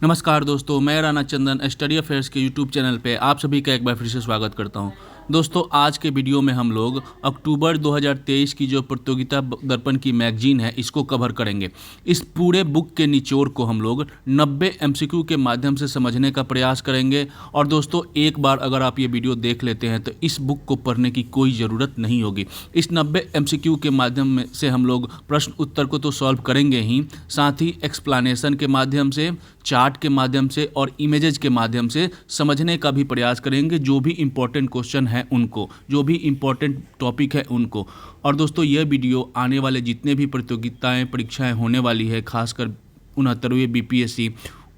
नमस्कार दोस्तों, मैं राणा चंदन स्टडी अफेयर्स के यूट्यूब चैनल पे आप सभी का एक बार फिर से स्वागत करता हूं। दोस्तों, आज के वीडियो में हम लोग अक्टूबर 2023 की जो प्रतियोगिता दर्पण की मैगजीन है इसको कवर करेंगे। इस पूरे बुक के निचोड़ को हम लोग 90 एमसीक्यू के माध्यम से समझने का प्रयास करेंगे। और दोस्तों, एक बार अगर आप ये वीडियो देख लेते हैं तो इस बुक को पढ़ने की कोई ज़रूरत नहीं होगी। इस 90 एमसीक्यू के माध्यम से हम लोग प्रश्न उत्तर को तो सॉल्व करेंगे ही, साथ ही एक्सप्लेनेशन के माध्यम से, चार्ट के माध्यम से और इमेजेस के माध्यम से समझने का भी प्रयास करेंगे। जो भी इम्पोर्टेंट क्वेश्चन है उनको, जो भी इम्पोर्टेंट टॉपिक है उनको। और दोस्तों, यह वीडियो आने वाले जितने भी प्रतियोगिताएं परीक्षाएं होने वाली है, खासकर 69वें बीपीएससी,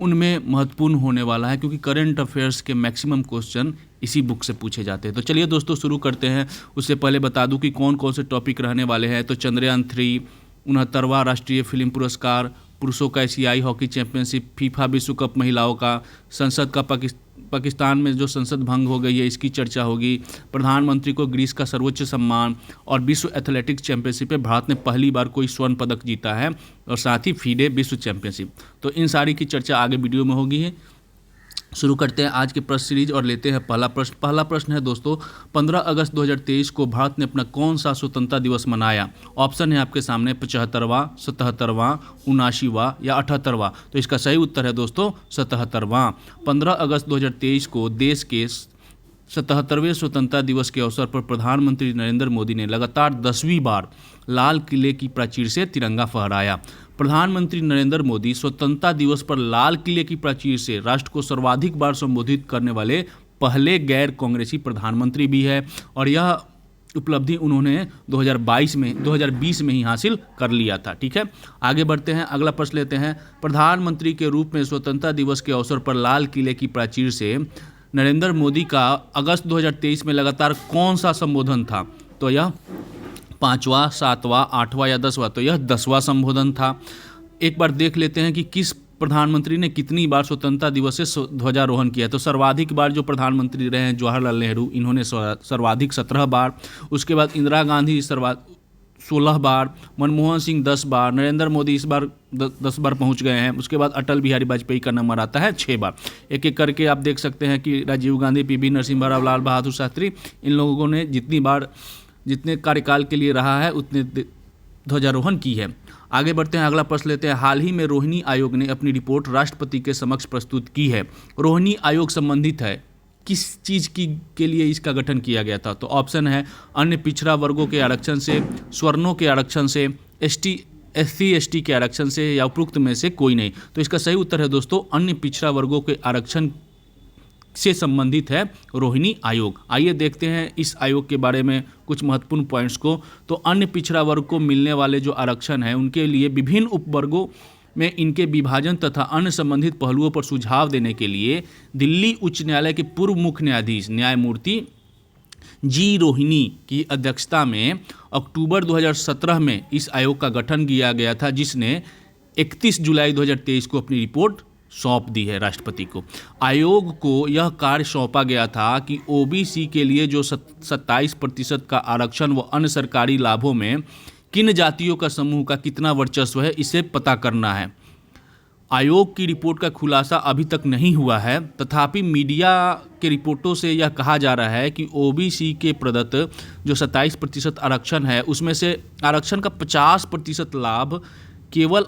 उनमें महत्वपूर्ण होने वाला है, क्योंकि करंट अफेयर्स के मैक्सिमम क्वेश्चन इसी बुक से पूछे जाते हैं। तो चलिए दोस्तों, शुरू करते हैं। उससे पहले बता दूं कि कौन कौन से टॉपिक रहने वाले हैं। तो चंद्रयान 3, 69वां राष्ट्रीय फिल्म पुरस्कार, पुरुषों का एशियाई हॉकी चैंपियनशिप, फीफा विश्व कप महिलाओं का, संसद का पाकिस्तान में जो संसद भंग हो गई है इसकी चर्चा होगी, प्रधानमंत्री को ग्रीस का सर्वोच्च सम्मान, और विश्व एथलेटिक्स चैंपियनशिप में भारत ने पहली बार कोई स्वर्ण पदक जीता है, और साथ ही फीडे विश्व चैंपियनशिप। तो इन सारी की चर्चा आगे वीडियो में होगी। शुरू करते हैं आज के प्रश्न सीरीज और लेते हैं पहला प्रश्न। पहला प्रश्न है दोस्तों, 15 अगस्त 2023 को भारत ने अपना कौन सा स्वतंत्रता दिवस मनाया? ऑप्शन है आपके सामने 75वां, 77वां, 79वां या 78वां। तो इसका सही उत्तर है दोस्तों 77वां। 15 अगस्त 2023 को देश के 77वें स्वतंत्रता दिवस के अवसर पर प्रधानमंत्री नरेंद्र मोदी ने लगातार 10वीं बार लाल किले की प्राचीर से तिरंगा फहराया। प्रधानमंत्री नरेंद्र मोदी स्वतंत्रता दिवस पर लाल किले की प्राचीर से राष्ट्र को सर्वाधिक बार संबोधित करने वाले पहले गैर कांग्रेसी प्रधानमंत्री भी है, और यह उपलब्धि उन्होंने 2020 में ही हासिल कर लिया था। ठीक है, आगे बढ़ते हैं, अगला प्रश्न लेते हैं। प्रधानमंत्री के रूप में स्वतंत्रता दिवस के अवसर पर लाल किले की प्राचीर से नरेंद्र मोदी का अगस्त 2023 में लगातार कौन सा संबोधन था? तो यह 5वां, 7वां, 8वां या 10वां। तो यह 10वां संबोधन था। एक बार देख लेते हैं कि किस प्रधानमंत्री ने कितनी बार स्वतंत्रता दिवस से ध्वजारोहण किया। तो सर्वाधिक बार जो प्रधानमंत्री रहे हैं जवाहरलाल नेहरू, इन्होंने सर्वाधिक 17 बार। उसके बाद इंदिरा गांधी 16 बार, मनमोहन सिंह 10 बार, नरेंद्र मोदी इस बार 10 बार पहुंच गए हैं। उसके बाद अटल बिहारी वाजपेयी का नंबर आता है 6 बार। एक एक करके आप देख सकते हैं कि राजीव गांधी, पीवी नरसिम्हा राव, लाल बहादुर शास्त्री, इन लोगों ने जितने कार्यकाल के लिए रहा है उतने ध्वजारोहण की है। आगे बढ़ते हैं, अगला प्रश्न लेते हैं। हाल ही में रोहिणी आयोग ने अपनी रिपोर्ट राष्ट्रपति के समक्ष प्रस्तुत की है। रोहिणी आयोग संबंधित है किस चीज़ के लिए इसका गठन किया गया था? तो ऑप्शन है अन्य पिछड़ा वर्गों के आरक्षण से, स्वर्णों के आरक्षण से, एससी एसटी के आरक्षण से, या उपरोक्त में से कोई नहीं। तो इसका सही उत्तर है दोस्तों अन्य पिछड़ा वर्गों के आरक्षण से संबंधित है रोहिणी आयोग। आइए देखते हैं इस आयोग के बारे में कुछ महत्वपूर्ण पॉइंट्स को। तो अन्य पिछड़ा वर्ग को मिलने वाले जो आरक्षण है उनके लिए विभिन्न उपवर्गों में इनके विभाजन तथा अन्य संबंधित पहलुओं पर सुझाव देने के लिए दिल्ली उच्च न्यायालय के पूर्व मुख्य न्यायाधीश न्यायमूर्ति जी रोहिणी की अध्यक्षता में अक्टूबर 2017 में इस आयोग का गठन किया गया था, जिसने 31 जुलाई 2023 को अपनी रिपोर्ट सौंप दी है राष्ट्रपति को। आयोग को यह कार्य सौंपा गया था कि ओबीसी के लिए जो 27% का आरक्षण व अन्य सरकारी लाभों में किन जातियों का समूह का कितना वर्चस्व है इसे पता करना है। आयोग की रिपोर्ट का खुलासा अभी तक नहीं हुआ है, तथापि मीडिया के रिपोर्टों से यह कहा जा रहा है कि ओबीसी के प्रदत्त जो 27% आरक्षण है उसमें से आरक्षण का 50% लाभ केवल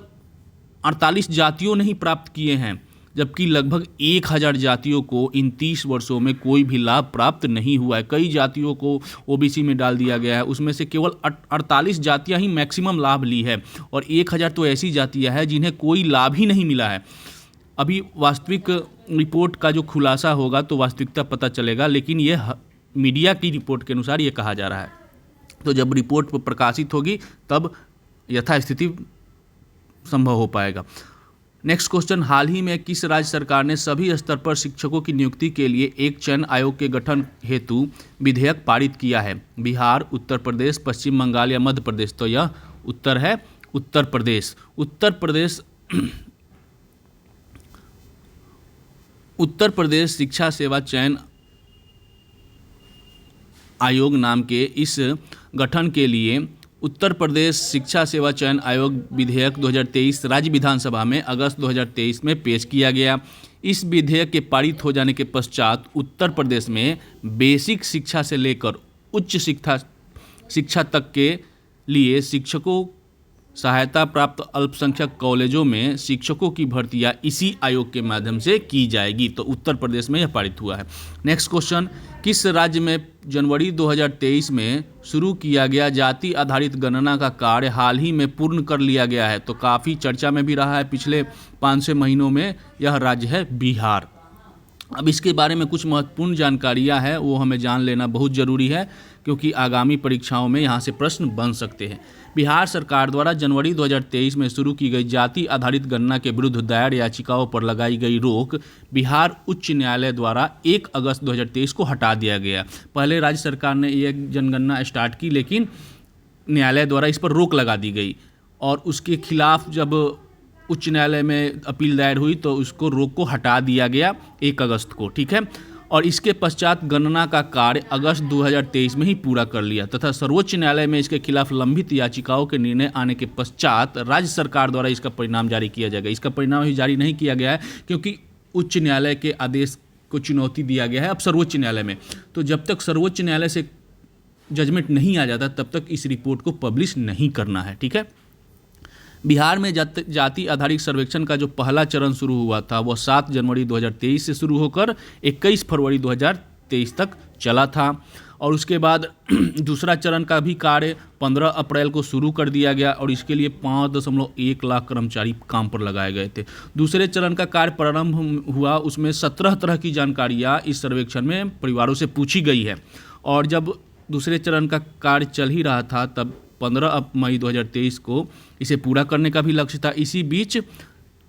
48 जातियों ने ही प्राप्त किए हैं, जबकि लगभग 1000 जातियों को इन 30 वर्षों में कोई भी लाभ प्राप्त नहीं हुआ है। कई जातियों को ओबीसी में डाल दिया गया है, उसमें से केवल 48 जातियां ही मैक्सिमम लाभ ली है, और 1000 तो ऐसी जातियां हैं जिन्हें कोई लाभ ही नहीं मिला है। अभी वास्तविक रिपोर्ट का जो खुलासा होगा तो वास्तविकता पता चलेगा, लेकिन यह मीडिया की रिपोर्ट के अनुसार ये कहा जा रहा है। तो जब रिपोर्ट प्रकाशित होगी तब यथास्थिति संभव हो पाएगा। नेक्स्ट क्वेश्चन, हाल ही में किस राज्य सरकार ने सभी स्तर पर शिक्षकों की नियुक्ति के लिए एक चयन आयोग के गठन हेतु विधेयक पारित किया है? बिहार, उत्तर प्रदेश, पश्चिम बंगाल या मध्य प्रदेश। तो यह उत्तर है उत्तर प्रदेश। उत्तर प्रदेश शिक्षा सेवा चयन आयोग नाम के इस गठन के लिए उत्तर प्रदेश शिक्षा सेवा चयन आयोग विधेयक 2023 राज्य विधानसभा में अगस्त 2023 में पेश किया गया। इस विधेयक के पारित हो जाने के पश्चात उत्तर प्रदेश में बेसिक शिक्षा से लेकर उच्च शिक्षा तक के लिए शिक्षकों सहायता प्राप्त अल्पसंख्यक कॉलेजों में शिक्षकों की भर्तियां इसी आयोग के माध्यम से की जाएगी। तो उत्तर प्रदेश में यह पारित हुआ है। नेक्स्ट क्वेश्चन, किस राज्य में जनवरी 2023 में शुरू किया गया जाति आधारित गणना का कार्य हाल ही में पूर्ण कर लिया गया है? तो काफ़ी चर्चा में भी रहा है पिछले 5-6 महीनों में। यह राज्य है बिहार। अब इसके बारे में कुछ महत्वपूर्ण जानकारियां हैं, वो हमें जान लेना बहुत ज़रूरी है क्योंकि आगामी परीक्षाओं में यहाँ से प्रश्न बन सकते हैं। बिहार सरकार द्वारा जनवरी 2023 में शुरू की गई जाति आधारित गणना के विरुद्ध दायर याचिकाओं पर लगाई गई रोक बिहार उच्च न्यायालय द्वारा 1 अगस्त 2023 को हटा दिया गया। पहले राज्य सरकार ने ये जनगणना स्टार्ट की, लेकिन न्यायालय द्वारा इस पर रोक लगा दी गई और उसके खिलाफ जब उच्च न्यायालय में अपील दायर हुई तो उसको रोक को हटा दिया गया 1 अगस्त को, ठीक है। और इसके पश्चात गणना का कार्य अगस्त 2023 में ही पूरा कर लिया तथा सर्वोच्च न्यायालय में इसके खिलाफ लंबित याचिकाओं के निर्णय आने के पश्चात राज्य सरकार द्वारा इसका परिणाम जारी किया जाएगा। इसका परिणाम ही जारी नहीं किया गया है क्योंकि उच्च न्यायालय के आदेश को चुनौती दिया गया है अब सर्वोच्च न्यायालय में। तो जब तक सर्वोच्च न्यायालय से जजमेंट नहीं आ जाता तब तक इस रिपोर्ट को पब्लिश नहीं करना है, ठीक है। बिहार में जाति आधारित सर्वेक्षण का जो पहला चरण शुरू हुआ था वह 7 जनवरी 2023 से शुरू होकर 21 फरवरी 2023 तक चला था और उसके बाद दूसरा चरण का भी कार्य 15 अप्रैल को शुरू कर दिया गया और इसके लिए 5.1 लाख कर्मचारी काम पर लगाए गए थे। दूसरे चरण का कार्य प्रारंभ हुआ, उसमें 17 तरह की जानकारियाँ इस सर्वेक्षण में परिवारों से पूछी गई है और जब दूसरे चरण का कार्य चल ही रहा था तब 15 मई 2023 को इसे पूरा करने का भी लक्ष्य था। इसी बीच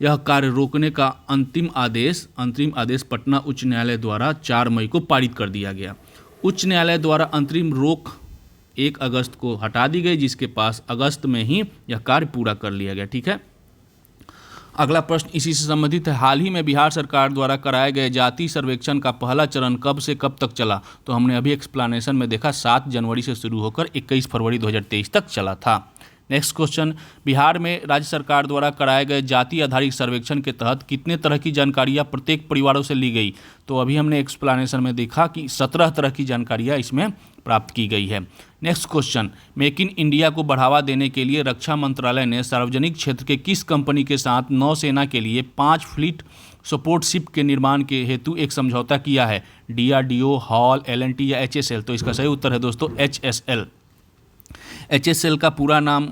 यह कार्य रोकने का अंतरिम आदेश पटना उच्च न्यायालय द्वारा 4 मई को पारित कर दिया गया। उच्च न्यायालय द्वारा अंतरिम रोक 1 अगस्त को हटा दी गई, जिसके पास अगस्त में ही यह कार्य पूरा कर लिया गया, ठीक है। अगला प्रश्न इसी से संबंधित है। हाल ही में बिहार सरकार द्वारा कराए गए जाति सर्वेक्षण का पहला चरण कब से कब तक चला? तो हमने अभी एक्सप्लेनेशन में देखा 7 जनवरी से शुरू होकर 21 फरवरी 2023 तक चला था। नेक्स्ट क्वेश्चन, बिहार में राज्य सरकार द्वारा कराए गए जाति आधारित सर्वेक्षण के तहत कितने तरह की जानकारियां प्रत्येक परिवारों से ली गई? तो अभी हमने एक्सप्लेनेशन में देखा कि 17 तरह की जानकारियां इसमें प्राप्त की गई है। Next question, make in India को बढ़ावा देने के लिए रक्षा मंत्रालय ने सार्वजनिक क्षेत्र के किस कंपनी के साथ नौसेना के लिए 5 फ्लीट सपोर्ट शिप के निर्माण के हेतु एक समझौता किया है? DRDO, हॉल, L&T या HSL? तो इसका सही उत्तर है दोस्तों HSL। HSL का पूरा नाम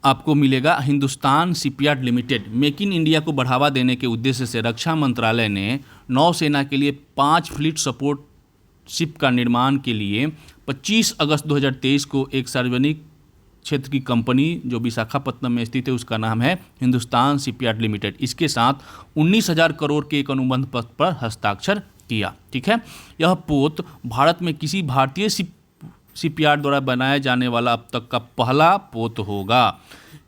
आपको मिलेगा Hindustan shipyard limited. Make in India को बढ़ावा देने के उद्देश्य से रक्षा मंत्रालय ने नौसेना के लिए 5 फ्लीट सपोर्ट शिप का निर्माण के लिए 25 अगस्त 2023 को एक सार्वजनिक क्षेत्र की कंपनी जो विशाखापत्तनम में स्थित है उसका नाम है हिंदुस्तान शिपयार्ड लिमिटेड, इसके साथ 19,000 करोड़ के एक अनुबंध पत्र पर हस्ताक्षर किया, ठीक है। यह पोत भारत में किसी भारतीय शिपयार्ड द्वारा बनाया जाने वाला अब तक का पहला पोत होगा।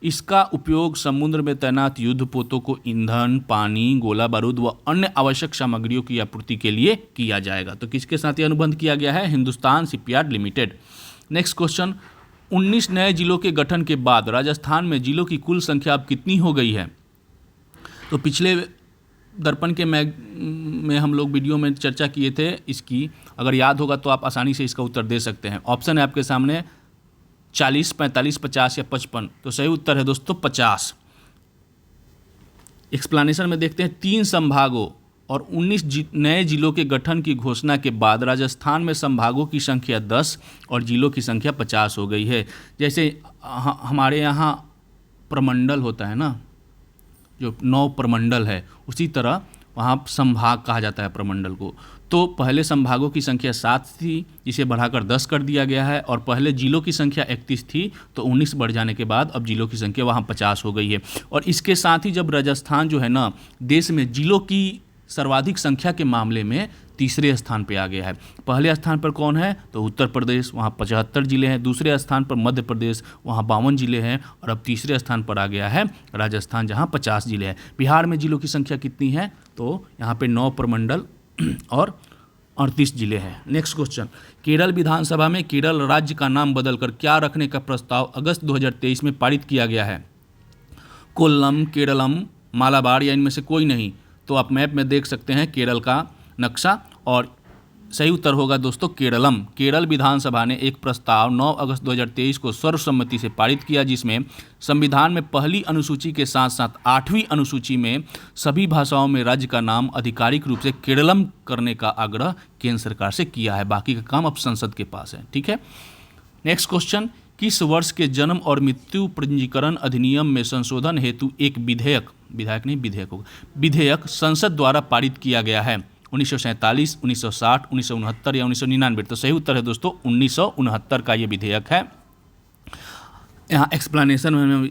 इसका उपयोग समुद्र में तैनात युद्ध पोतों को ईंधन, पानी, गोला बारूद व अन्य आवश्यक सामग्रियों की आपूर्ति के लिए किया जाएगा। तो किसके साथ यह अनुबंध किया गया है? Hindustan shipyard limited. Next question, 19 नए जिलों के गठन के बाद राजस्थान में जिलों की कुल संख्या अब कितनी हो गई है? तो पिछले दर्पण के में हम लोग वीडियो में चर्चा किए थे इसकी, अगर याद होगा तो आप आसानी से इसका उत्तर दे सकते हैं। ऑप्शन है आपके सामने 40, 45, 50 या 55। तो सही उत्तर है दोस्तों 50। एक्सप्लेनेशन में देखते हैं 3 संभागों और 19 नए जिलों के गठन की घोषणा के बाद राजस्थान में संभागों की संख्या 10 और जिलों की संख्या 50 हो गई है। जैसे हमारे यहाँ प्रमंडल होता है ना, जो 9 प्रमंडल है, उसी तरह वहाँ संभाग कहा जाता है प्रमंडल को। तो पहले संभागों की संख्या 7 थी, जिसे बढ़ाकर 10 कर दिया गया है, और पहले जिलों की संख्या 31 थी, तो 19 बढ़ जाने के बाद अब जिलों की संख्या वहाँ 50 हो गई है। और इसके साथ ही जब राजस्थान जो है ना देश में जिलों की सर्वाधिक संख्या के मामले में तीसरे स्थान पे आ गया है। पहले स्थान पर कौन है? तो उत्तर प्रदेश, वहाँ 75 जिले हैं। दूसरे स्थान पर मध्य प्रदेश, वहाँ 52 जिले हैं। और अब तीसरे स्थान पर आ गया है राजस्थान, जहाँ 50 जिले हैं। बिहार में जिलों की संख्या कितनी है? तो यहाँ पे 9 प्रमंडल और 38 जिले हैं। नेक्स्ट क्वेश्चन, केरल विधानसभा में केरल राज्य का नाम बदलकर क्या रखने का प्रस्ताव अगस्त 2023 में पारित किया गया है? कोल्लम, केरलम, मालाबार या इनमें से कोई नहीं? तो आप मैप में देख सकते हैं केरल का नक्शा, और सही उत्तर होगा दोस्तों केरलम। केरल विधानसभा ने एक प्रस्ताव 9 अगस्त 2023 को सर्वसम्मति से पारित किया, जिसमें संविधान में पहली अनुसूची के साथ साथ 8वीं अनुसूची में सभी भाषाओं में राज्य का नाम आधिकारिक रूप से केरलम करने का आग्रह केंद्र सरकार से किया है। बाकी का काम अब संसद के पास है। ठीक है। नेक्स्ट क्वेश्चन, किस वर्ष के जन्म और मृत्यु पंजीकरण अधिनियम में संशोधन हेतु एक विधेयक संसद द्वारा पारित किया गया है? 1947, 1960, 1969 या 1999? तो सही उत्तर है दोस्तों 1969 का ये विधेयक है। यहाँ एक्सप्लेनेशन में हम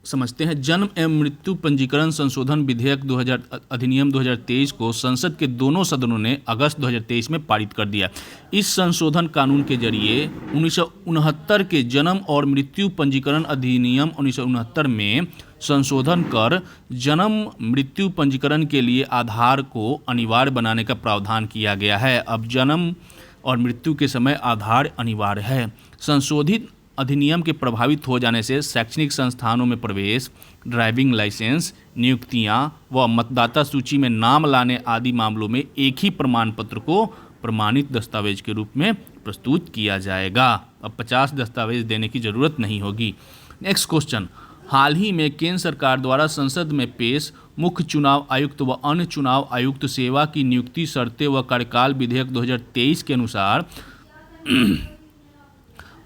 समझते हैं। जन्म एवं मृत्यु पंजीकरण संशोधन विधेयक अधिनियम 2023 को संसद के दोनों सदनों ने अगस्त 2023 में पारित कर दिया। इस संशोधन कानून के जरिए 1969 के जन्म और मृत्यु पंजीकरण अधिनियम 1969 में संशोधन कर जन्म मृत्यु पंजीकरण के लिए आधार को अनिवार्य बनाने का प्रावधान किया गया है। अब जन्म और मृत्यु के समय आधार अनिवार्य है। संशोधित अधिनियम के प्रभावित हो जाने से शैक्षणिक संस्थानों में प्रवेश, ड्राइविंग लाइसेंस, नियुक्तियां व मतदाता सूची में नाम लाने आदि मामलों में एक ही प्रमाण पत्र को प्रमाणित दस्तावेज के रूप में प्रस्तुत किया जाएगा। अब 50 दस्तावेज देने की जरूरत नहीं होगी। नेक्स्ट क्वेश्चन, हाल ही में केंद्र सरकार द्वारा संसद में पेश मुख्य चुनाव आयुक्त व अन्य चुनाव आयुक्त सेवा की नियुक्ति शर्तें व कार्यकाल विधेयक 2023 के अनुसार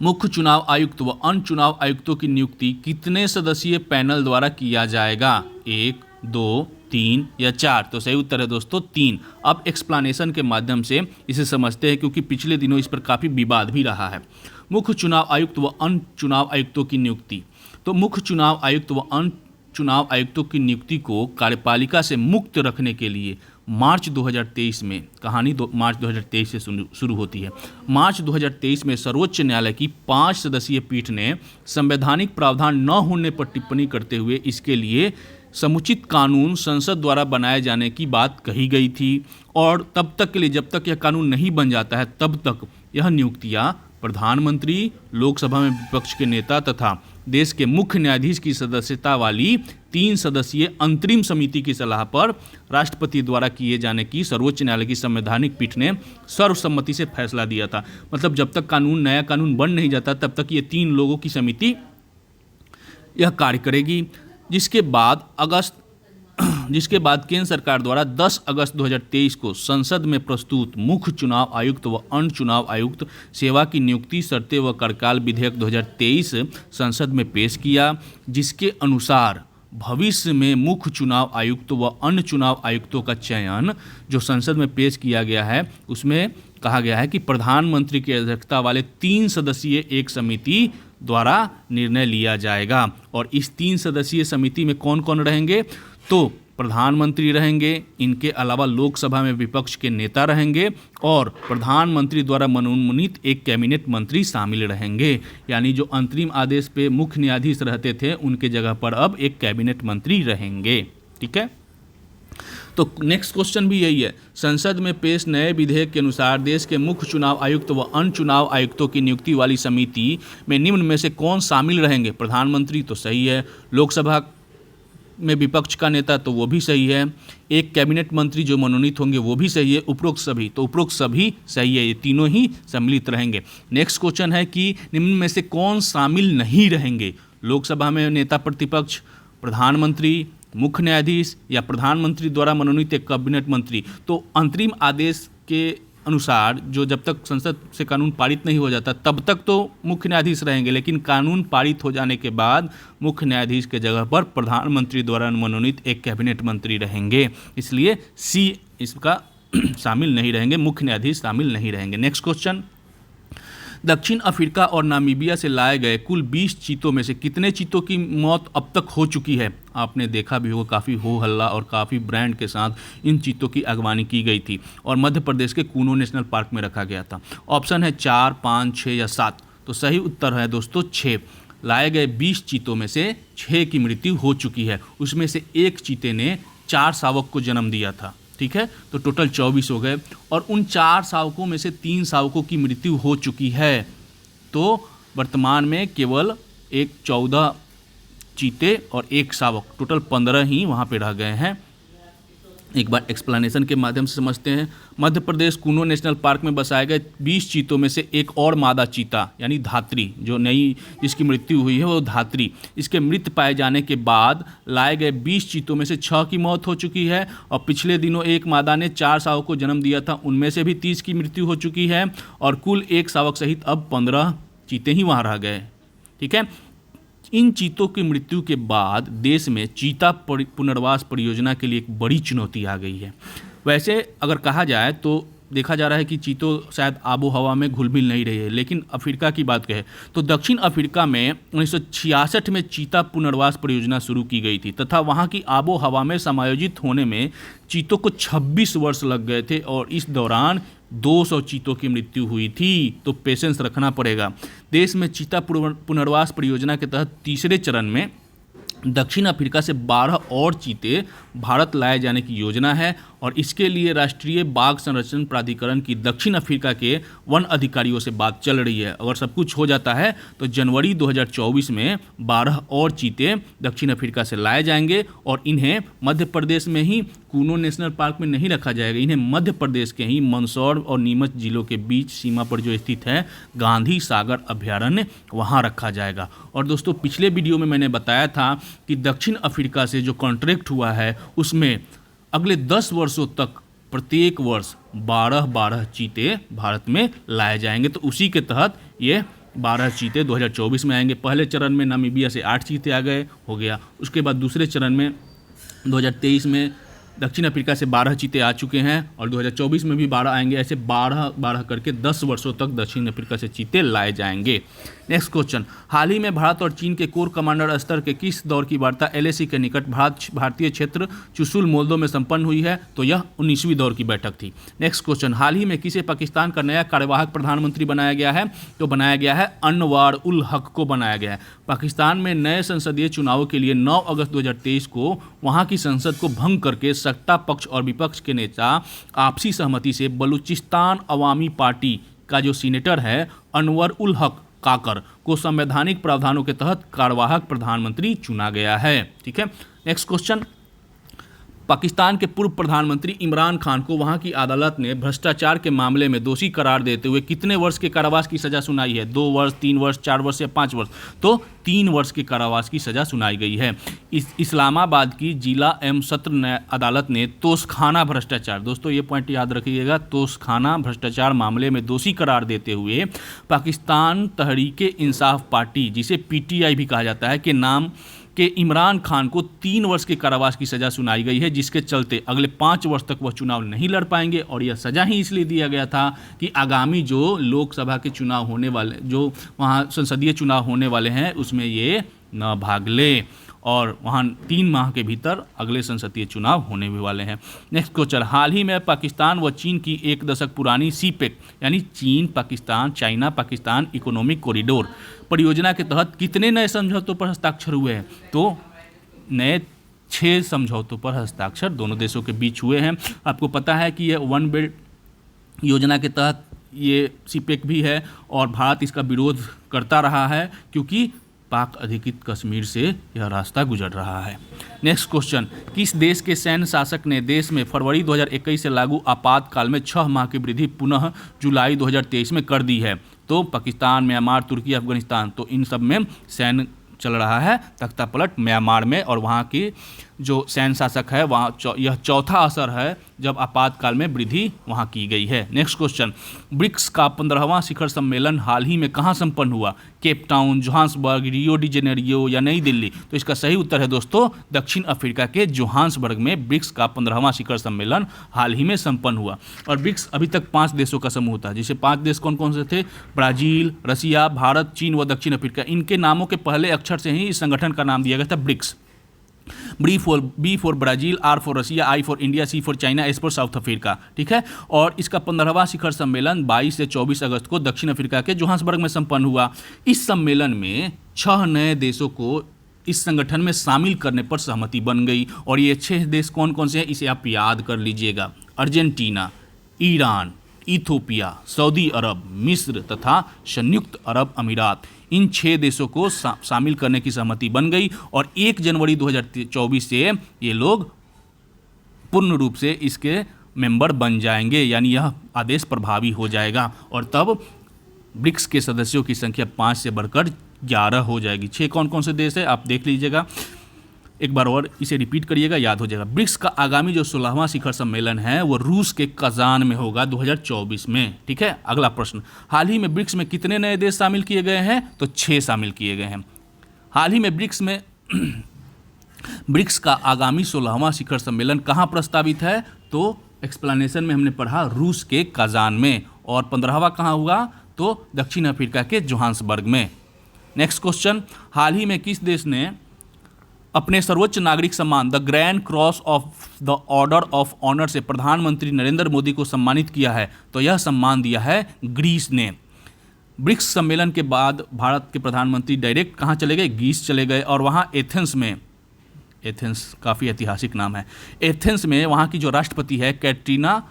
मुख्य चुनाव आयुक्त व अन्य चुनाव आयुक्तों की नियुक्ति कितने सदस्यीय पैनल द्वारा किया जाएगा? 1, 2, 3 या 4? तो सही उत्तर है दोस्तों 3। अब एक्सप्लेनेशन के माध्यम से इसे समझते हैं, क्योंकि पिछले दिनों इस पर काफ़ी विवाद भी रहा है। मुख्य चुनाव आयुक्त व अन्य चुनाव आयुक्तों की नियुक्ति, तो मुख्य चुनाव आयुक्त व अन्य चुनाव आयुक्तों की नियुक्ति को कार्यपालिका से मुक्त रखने के लिए मार्च 2023 में, कहानी मार्च 2023 से शुरू होती है। मार्च 2023 में सर्वोच्च न्यायालय की 5 सदस्यीय पीठ ने संवैधानिक प्रावधान न होने पर टिप्पणी करते हुए इसके लिए समुचित कानून संसद द्वारा बनाए जाने की बात कही गई थी, और तब तक के लिए, जब तक यह कानून नहीं बन जाता है, तब तक यह नियुक्तियां प्रधानमंत्री, लोकसभा में विपक्ष के नेता तथा देश के मुख्य न्यायाधीश की सदस्यता वाली 3 सदस्यीय अंतरिम समिति की सलाह पर राष्ट्रपति द्वारा किए जाने की सर्वोच्च न्यायालय की संवैधानिक पीठ ने सर्वसम्मति से फैसला दिया था। मतलब जब तक नया कानून बन नहीं जाता, तब तक ये 3 लोगों की समिति यह कार्य करेगी, जिसके बाद केंद्र सरकार द्वारा 10 अगस्त 2023 को संसद में प्रस्तुत मुख्य चुनाव आयुक्त व अन्य चुनाव आयुक्त सेवा की नियुक्ति शर्तें व कार्यकाल विधेयक 2023 संसद में पेश किया, जिसके अनुसार भविष्य में मुख्य चुनाव आयुक्त व अन्य चुनाव आयुक्तों का चयन जो संसद में पेश किया गया है, उसमें कहा गया है कि प्रधानमंत्री की अध्यक्षता वाले 3 सदस्यीय एक समिति द्वारा निर्णय लिया जाएगा। और इस 3 सदस्यीय समिति में कौन कौन रहेंगे? तो प्रधानमंत्री रहेंगे, इनके अलावा लोकसभा में विपक्ष के नेता रहेंगे, और प्रधानमंत्री द्वारा मनोनीत एक कैबिनेट मंत्री शामिल रहेंगे। यानी जो अंतरिम आदेश पे मुख्य न्यायाधीश रहते थे, उनके जगह पर अब एक कैबिनेट मंत्री रहेंगे। ठीक है। तो नेक्स्ट क्वेश्चन भी यही है। संसद में पेश नए विधेयक के अनुसार देश के मुख्य चुनाव आयुक्त व अन्य चुनाव आयुक्तों की नियुक्ति वाली समिति में निम्न में से कौन शामिल रहेंगे? प्रधानमंत्री तो सही है, लोकसभा में विपक्ष का नेता तो वो भी सही है, एक कैबिनेट मंत्री जो मनोनीत होंगे वो भी सही है, उपरोक्त सभी सही है, ये तीनों ही सम्मिलित रहेंगे। नेक्स्ट क्वेश्चन है कि निम्न में से कौन शामिल नहीं रहेंगे? लोकसभा में नेता प्रतिपक्ष, प्रधानमंत्री, मुख्य न्यायाधीश या प्रधानमंत्री द्वारा मनोनीत एक कैबिनेट मंत्री। तो अंतरिम आदेश के अनुसार जो जब तक संसद से कानून पारित नहीं हो जाता, तब तक तो मुख्य न्यायाधीश रहेंगे, लेकिन कानून पारित हो जाने के बाद मुख्य न्यायाधीश के जगह पर प्रधानमंत्री द्वारा मनोनीत एक कैबिनेट मंत्री रहेंगे। इसलिए सी इसका शामिल नहीं रहेंगे, मुख्य न्यायाधीश शामिल नहीं रहेंगे। नेक्स्ट क्वेश्चन, दक्षिण अफ्रीका और नामीबिया से लाए गए कुल 20 चीतों में से कितने चीतों की मौत अब तक हो चुकी है? आपने देखा भी होगा, काफ़ी हो हल्ला और काफ़ी ब्रांड के साथ इन चीतों की अगवानी की गई थी और मध्य प्रदेश के कूनो नेशनल पार्क में रखा गया था। ऑप्शन है 4, 5, 6 या 7। तो सही उत्तर है दोस्तों 6। लाए गए 20 चीतों में से 6 की मृत्यु हो चुकी है। उसमें से एक चीते ने 4 शावक को जन्म दिया था। ठीक है, तो टोटल 24 हो गए। और उन 4 शावकों में से 3 शावकों की मृत्यु हो चुकी है, तो वर्तमान में केवल 14 चीते और 1 शावक, टोटल 15 ही वहाँ पे रह गए हैं। एक बार एक्सप्लेनेशन के माध्यम से समझते हैं। मध्य प्रदेश कूनो नेशनल पार्क में बसाए गए 20 चीतों में से एक और मादा चीता यानी धात्री, जो नई जिसकी मृत्यु हुई है वो धात्री, इसके मृत पाए जाने के बाद लाए गए 20 चीतों में से 6 की मौत हो चुकी है। और पिछले दिनों एक मादा ने 4 शावक को जन्म दिया था, उनमें से भी 30 की मृत्यु हो चुकी है। और कुल 1 शावक सहित अब 15 चीते ही वहाँ रह गए। ठीक है, इन चीतों की मृत्यु के बाद देश में चीता पुनर्वास परियोजना के लिए एक बड़ी चुनौती आ गई है। वैसे अगर कहा जाए तो देखा जा रहा है कि चीतों शायद आबो हवा में घुल मिल नहीं रही है, लेकिन अफ्रीका की बात कहें तो दक्षिण अफ्रीका में 1966 में चीता पुनर्वास परियोजना शुरू की गई थी तथा वहाँ की आबो हवा में समायोजित होने में चीतों को 26 वर्ष लग गए थे और इस दौरान 200 चीतों की मृत्यु हुई थी। तो पेशेंस रखना पड़ेगा। देश में चीता पुनर्वास परियोजना के तहत तीसरे चरण में दक्षिण अफ्रीका से 12 और चीते भारत लाए जाने की योजना है और इसके लिए राष्ट्रीय बाघ संरक्षण प्राधिकरण की दक्षिण अफ्रीका के वन अधिकारियों से बात चल रही है। अगर सब कुछ हो जाता है तो जनवरी 2024 में 12 और चीते दक्षिण अफ्रीका से लाए जाएंगे और इन्हें मध्य प्रदेश में ही कूनो नेशनल पार्क में नहीं रखा जाएगा, इन्हें मध्य प्रदेश के ही मंदसौर और नीमच जिलों के बीच सीमा पर जो स्थित है गांधी सागर अभयारण्य, वहाँ रखा जाएगा। और दोस्तों, पिछले वीडियो में मैंने बताया था कि दक्षिण अफ्रीका से जो कॉन्ट्रैक्ट हुआ है उसमें अगले 10 वर्षों तक प्रत्येक वर्ष 12 चीते भारत में लाए जाएंगे। तो उसी के तहत ये 12 चीते 2024 में आएंगे। पहले चरण में नामीबिया से 8 चीते आ गए, हो गया। उसके बाद दूसरे चरण में 2023 में दक्षिण अफ्रीका से 12 चीते आ चुके हैं और 2024 में भी 12 आएंगे। ऐसे 12 करके 10 वर्षों तक दक्षिण अफ्रीका से चीते लाए जाएंगे। नेक्स्ट क्वेश्चन, हाल ही में भारत और चीन के कोर कमांडर स्तर के किस दौर की वार्ता LAC के निकट भारतीय क्षेत्र चुशुल मोल्दो में संपन्न हुई है? तो यह 19वीं दौर की बैठक थी। नेक्स्ट क्वेश्चन, हाल ही में किसे पाकिस्तान का नया कार्यवाहक प्रधानमंत्री बनाया गया है? तो बनाया गया है अनवार उल हक को बनाया गया है। पाकिस्तान में नए संसदीय चुनावों के लिए 9 अगस्त 2023 को वहां की संसद को भंग करके सत्ता पक्ष और विपक्ष के नेता आपसी सहमति से बलूचिस्तान अवामी पार्टी का जो सीनेटर है अनवर उल हक काकर को संवैधानिक प्रावधानों के तहत कार्यवाहक प्रधानमंत्री चुना गया है। ठीक है, नेक्स्ट क्वेश्चन, पाकिस्तान के पूर्व प्रधानमंत्री इमरान खान को वहां की अदालत ने भ्रष्टाचार के मामले में दोषी करार देते हुए कितने वर्ष के कारावास की सजा सुनाई है? 2 वर्ष, 3 वर्ष, 4 वर्ष या 5 वर्ष? तो 3 वर्ष के कारावास की सजा सुनाई गई है। इस्लामाबाद की जिला एवं सत्र अदालत ने तोशखाना भ्रष्टाचार, दोस्तों ये पॉइंट याद रखिएगा, तोशखाना भ्रष्टाचार मामले में दोषी करार देते हुए पाकिस्तान तहरीके इंसाफ पार्टी, जिसे PTI भी कहा जाता है, के नाम के इमरान खान को 3 वर्ष के कारावास की सजा सुनाई गई है, जिसके चलते अगले 5 वर्ष तक वह चुनाव नहीं लड़ पाएंगे। और यह सजा ही इसलिए दिया गया था कि आगामी जो लोकसभा के चुनाव होने वाले, जो वहाँ संसदीय चुनाव होने वाले हैं, उसमें ये न भाग ले और वहाँ 3 माह के भीतर अगले संसदीय चुनाव होने भी वाले हैं। नेक्स्ट क्वेश्चन, हाल ही में पाकिस्तान व चीन की 1 दशक पुरानी CPEC यानी चीन Pakistan China Pakistan economic corridor परियोजना के तहत कितने नए समझौतों पर हस्ताक्षर हुए हैं? तो नए 6 समझौतों पर हस्ताक्षर दोनों देशों के बीच हुए हैं। आपको पता है कि यह वन बेल्ट योजना के तहत ये CPEC भी है और भारत इसका विरोध करता रहा है क्योंकि पाक अधिकृत कश्मीर से यह रास्ता गुजर रहा है। नेक्स्ट क्वेश्चन, किस देश के सैन्य शासक ने देश में फरवरी 2021 से लागू आपातकाल में 6 माह की वृद्धि पुनः जुलाई 2023 में कर दी है? तो पाकिस्तान, म्यांमार, तुर्की, अफगानिस्तान। तो इन सब में सैन्य चल रहा है तख्तापलट म्यांमार में और वहाँ की जो सैन्य शासक है वहाँ यह चौथा असर है जब आपातकाल में वृद्धि वहाँ की गई है। नेक्स्ट क्वेश्चन, ब्रिक्स का 15वां शिखर सम्मेलन हाल ही में कहाँ संपन्न हुआ? Cape Town, Johannesburg, Rio de Janeiro या नई दिल्ली? तो इसका सही उत्तर है दोस्तों दक्षिण अफ्रीका के जोहान्सबर्ग में ब्रिक्स का 15वां शिखर सम्मेलन हाल ही में संपन्न हुआ। और ब्रिक्स अभी तक 5 देशों का समूह था, जिसे 5 देश कौन कौन से थे? ब्राज़ील, रसिया, भारत, चीन व दक्षिण अफ्रीका। इनके नामों के पहले अक्षर से ही इस संगठन का नाम दिया गया था BRICS. B for Brazil, R for Russia, I for India, C for China, S for South Africa. ठीक है, और इसका 15वां शिखर सम्मेलन 22 से 24 अगस्त को दक्षिण अफ्रीका के जोहान्सबर्ग में संपन्न हुआ। इस सम्मेलन में 6 नए देशों को इस संगठन में शामिल करने पर सहमति बन गई। और ये 6 देश कौन कौन से हैं इसे आप याद कर लीजिएगा। अर्जेंटीना, ईरान, इथोपिया, सऊदी अरब, मिस्र तथा संयुक्त अरब अमीरात। इन 6 देशों को शामिल करने की सहमति बन गई और 1 जनवरी 2024 से ये लोग पूर्ण रूप से इसके मेंबर बन जाएंगे, यानी यह आदेश प्रभावी हो जाएगा और तब ब्रिक्स के सदस्यों की संख्या 5 से बढ़कर 11 हो जाएगी। 6 कौन कौन से देश है आप देख लीजिएगा, एक बार और इसे रिपीट करिएगा, याद हो जाएगा। ब्रिक्स का आगामी जो 16वां शिखर सम्मेलन है वो रूस के कजान में होगा 2024 में। ठीक है, अगला प्रश्न, हाल ही में ब्रिक्स में कितने नए देश शामिल किए गए हैं? तो 6 शामिल किए गए हैं। हाल ही में ब्रिक्स का आगामी 16वां शिखर सम्मेलन कहाँ प्रस्तावित है? तो एक्सप्लेनेशन में हमने पढ़ा रूस के कजान में। और 15वां कहाँ हुआ? तो दक्षिण अफ्रीका के जोहान्सबर्ग में। नेक्स्ट क्वेश्चन, हाल ही में किस देश ने अपने सर्वोच्च नागरिक सम्मान the grand cross of the order of honour से प्रधानमंत्री नरेंद्र मोदी को सम्मानित किया है? तो यह सम्मान दिया है ग्रीस ने। ब्रिक्स सम्मेलन के बाद भारत के प्रधानमंत्री डायरेक्ट कहाँ चले गए? ग्रीस चले गए और वहाँ एथेंस काफ़ी ऐतिहासिक नाम है। एथेंस में वहाँ की जो राष्ट्रपति है कैटरीना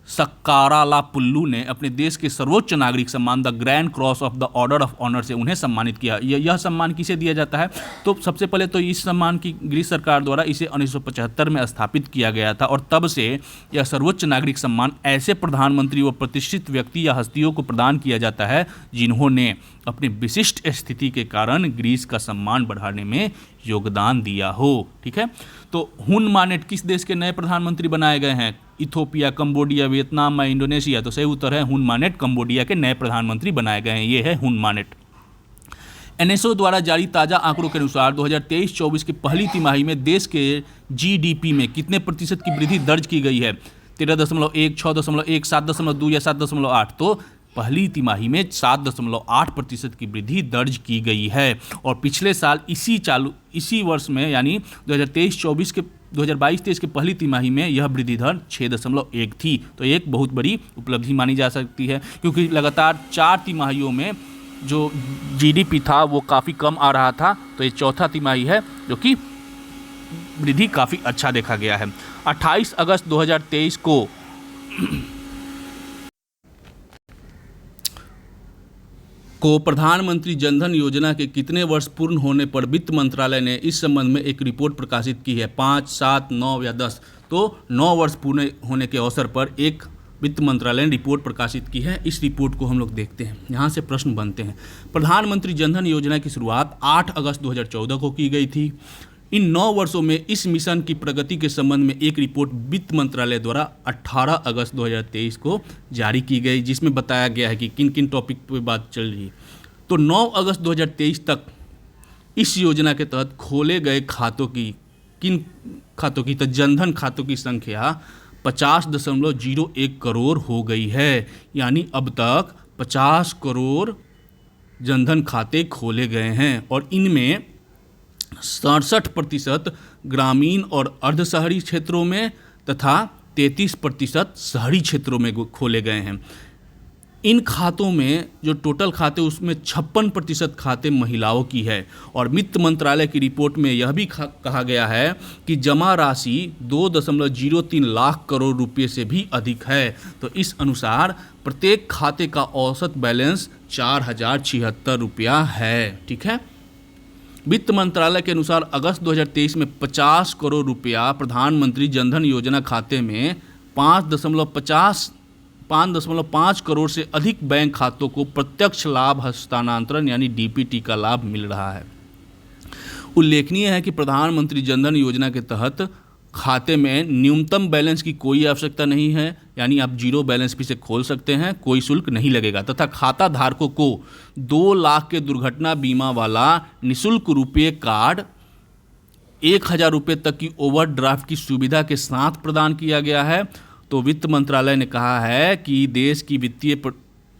सक्कारालापुल्लू ने अपने देश के सर्वोच्च नागरिक सम्मान the grand cross of the order of honour से उन्हें सम्मानित किया। यह सम्मान किसे दिया जाता है? तो सबसे पहले तो इस सम्मान की ग्रीस सरकार द्वारा इसे 1975 में स्थापित किया गया था और तब से यह सर्वोच्च नागरिक सम्मान ऐसे प्रधानमंत्री व प्रतिष्ठित व्यक्ति या हस्तियों को प्रदान किया जाता है जिन्होंने अपनी विशिष्ट स्थिति के कारण ग्रीस का सम्मान बढ़ाने में योगदान दिया हो। ठीक है, तो हुन मानेट किस देश के नए प्रधानमंत्री बनाए गए हैं? इथोपिया, कंबोडिया, वियतनाम या इंडोनेशिया? तो सही उत्तर है हुन मानेट, कंबोडिया के नए प्रधानमंत्री बनाए गए हैं। ये है हुन मानेट। एनएसओ द्वारा जारी ताज़ा आंकड़ों के अनुसार 2023-24 की पहली तिमाही में देश के जीडीपी में कितने प्रतिशत की वृद्धि दर्ज की गई है? 13.1, 6.1, 7.2 या 7.8? तो पहली तिमाही में 7.8% की वृद्धि दर्ज की गई है। और पिछले साल इसी वर्ष में यानी 2022-23 के पहली तिमाही में यह वृद्धि दर 6.1 थी। तो एक बहुत बड़ी उपलब्धि मानी जा सकती है, क्योंकि लगातार 4 तिमाहियों में जो जीडीपी था वो काफ़ी कम आ रहा था। तो ये चौथा तिमाही है जो कि वृद्धि काफ़ी अच्छा देखा गया है। 28 अगस्त 2023 को प्रधानमंत्री जनधन योजना के कितने वर्ष पूर्ण होने पर वित्त मंत्रालय ने इस संबंध में एक रिपोर्ट प्रकाशित की है? 5, 7, 9 या 10? तो 9 वर्ष पूर्ण होने के अवसर पर एक वित्त मंत्रालय ने रिपोर्ट प्रकाशित की है। इस रिपोर्ट को हम लोग देखते हैं, यहाँ से प्रश्न बनते हैं। प्रधानमंत्री जनधन योजना की शुरुआत 8 अगस्त 2014 को की गई थी। इन 9 वर्षों में इस मिशन की प्रगति के संबंध में एक रिपोर्ट वित्त मंत्रालय द्वारा 18 अगस्त 2023 को जारी की गई, जिसमें बताया गया है कि किन किन टॉपिक पर बात चल रही है। तो 9 अगस्त 2023 तक इस योजना के तहत खोले गए किन खातों की? तो जनधन खातों की संख्या 50.01 करोड़ हो गई है। यानी अब तक 50 करोड़ जनधन खाते खोले गए हैं और इनमें 67% ग्रामीण और अर्ध शहरी क्षेत्रों में तथा 33% शहरी क्षेत्रों में खोले गए हैं। इन खातों में जो टोटल खाते उसमें 56% खाते महिलाओं की है। और वित्त मंत्रालय की रिपोर्ट में यह भी कहा गया है कि जमा राशि 2.03 लाख करोड़ रुपए से भी अधिक है। तो इस अनुसार प्रत्येक खाते का औसत बैलेंस 4076 रुपया है। ठीक है, वित्त मंत्रालय के अनुसार अगस्त 2023 में 50 करोड़ रुपया प्रधानमंत्री जनधन योजना खाते में 5.5 करोड़ से अधिक बैंक खातों को प्रत्यक्ष लाभ हस्तांतरण यानी डीपीटी का लाभ मिल रहा है। उल्लेखनीय है कि प्रधानमंत्री जनधन योजना के तहत खाते में न्यूनतम बैलेंस की कोई आवश्यकता नहीं है, यानी आप जीरो बैलेंस भी से खोल सकते हैं, कोई शुल्क नहीं लगेगा। तथा खाता धारकों को 2 लाख के दुर्घटना बीमा वाला निःशुल्क रुपये कार्ड 1000 रुपये तक की ओवरड्राफ्ट की सुविधा के साथ प्रदान किया गया है। तो वित्त मंत्रालय ने कहा है कि देश की वित्तीय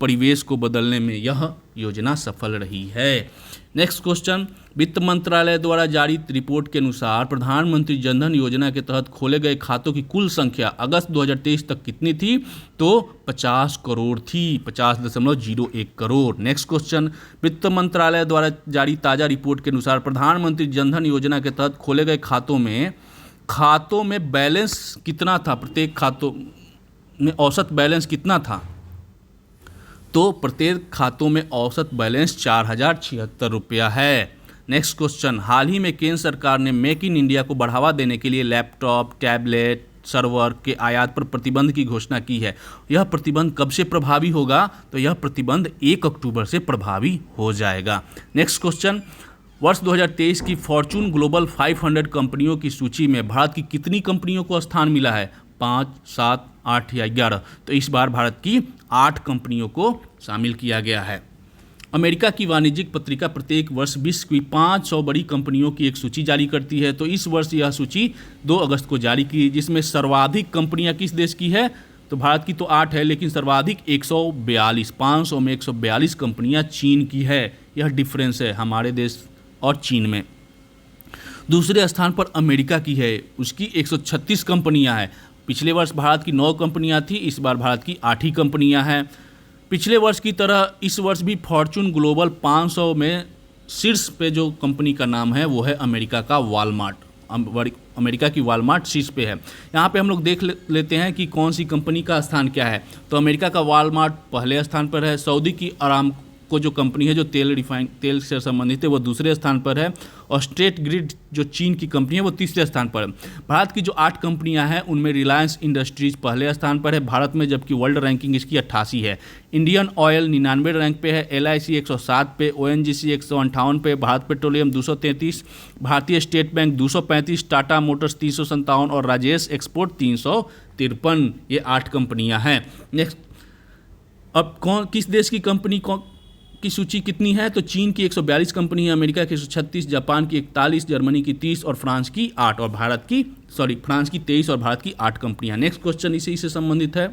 परिवेश को बदलने में यह योजना सफल रही है। नेक्स्ट क्वेश्चन, वित्त मंत्रालय द्वारा जारी रिपोर्ट के अनुसार प्रधानमंत्री जनधन योजना के तहत खोले गए खातों की कुल संख्या अगस्त 2023 तक कितनी थी? तो 50 करोड़ थी, 50.01 करोड़। नेक्स्ट क्वेश्चन, वित्त मंत्रालय द्वारा जारी ताज़ा रिपोर्ट के अनुसार प्रधानमंत्री जनधन योजना के तहत खोले गए खातों में बैलेंस कितना था? प्रत्येक खातों में औसत बैलेंस कितना था? तो प्रत्येक खातों में औसत बैलेंस 4076 रुपया है। नेक्स्ट क्वेश्चन, हाल ही में केंद्र सरकार ने मेक इन इंडिया को बढ़ावा देने के लिए लैपटॉप, टैबलेट, सर्वर के आयात पर प्रतिबंध की घोषणा की है। यह प्रतिबंध कब से प्रभावी होगा? तो यह प्रतिबंध 1 अक्टूबर से प्रभावी हो जाएगा। नेक्स्ट क्वेश्चन, वर्ष 2023 की फॉर्चून ग्लोबल 500 कंपनियों की सूची में भारत की कितनी कंपनियों को स्थान मिला है? 5, 7, 8 या 11? तो इस बार भारत की 8 कंपनियों को शामिल किया गया है। अमेरिका की वाणिज्यिक पत्रिका प्रत्येक वर्ष विश्व की 500 बड़ी कंपनियों की एक सूची जारी करती है। तो इस वर्ष यह सूची 2 अगस्त को जारी की, जिसमें सर्वाधिक कंपनियां किस देश की है? तो भारत की तो 8 है, लेकिन सर्वाधिक 142, 500 में 142 कंपनियां चीन की है। यह डिफरेंस है हमारे देश और चीन में। दूसरे स्थान पर अमेरिका की है, उसकी 136 कंपनियां हैं। पिछले वर्ष भारत की 9 कंपनियां थी, इस बार भारत की 8 ही कंपनियां हैं। पिछले वर्ष की तरह इस वर्ष भी फॉर्चून ग्लोबल 500 में शीर्ष पे जो कंपनी का नाम है वो है अमेरिका का वॉलमार्ट। अमेरिका की वॉलमार्ट शीर्ष पे है। यहाँ पे हम लोग देख लेते हैं कि कौन सी कंपनी का स्थान क्या है। तो अमेरिका का वॉलमार्ट पहले स्थान पर है, सऊदी की अरामको जो कंपनी है जो तेल से संबंधित है वो दूसरे स्थान पर है, और स्टेट ग्रिड जो चीन की कंपनी है वो तीसरे स्थान पर है। भारत की जो 8 कंपनियां हैं उनमें रिलायंस इंडस्ट्रीज पहले स्थान पर है भारत में, जबकि वर्ल्ड रैंकिंग इसकी 88 है। इंडियन ऑयल 99 रैंक पे है, LIC 107 पे, ONGC 158 पे, भारत पेट्रोलियम 233, भारतीय स्टेट बैंक 235, टाटा मोटर्स 357 और राजेश एक्सपोर्ट 353। ये 8 कंपनियां हैं। नेक्स्ट, अब किस देश की कंपनी की सूची कितनी है? तो चीन की 142 कंपनी है, अमेरिका की 136, जापान की 41, जर्मनी की 30 और फ्रांस की 8 और फ्रांस की 23 और भारत की 8 कंपनियां। नेक्स्ट क्वेश्चन इसी से संबंधित है।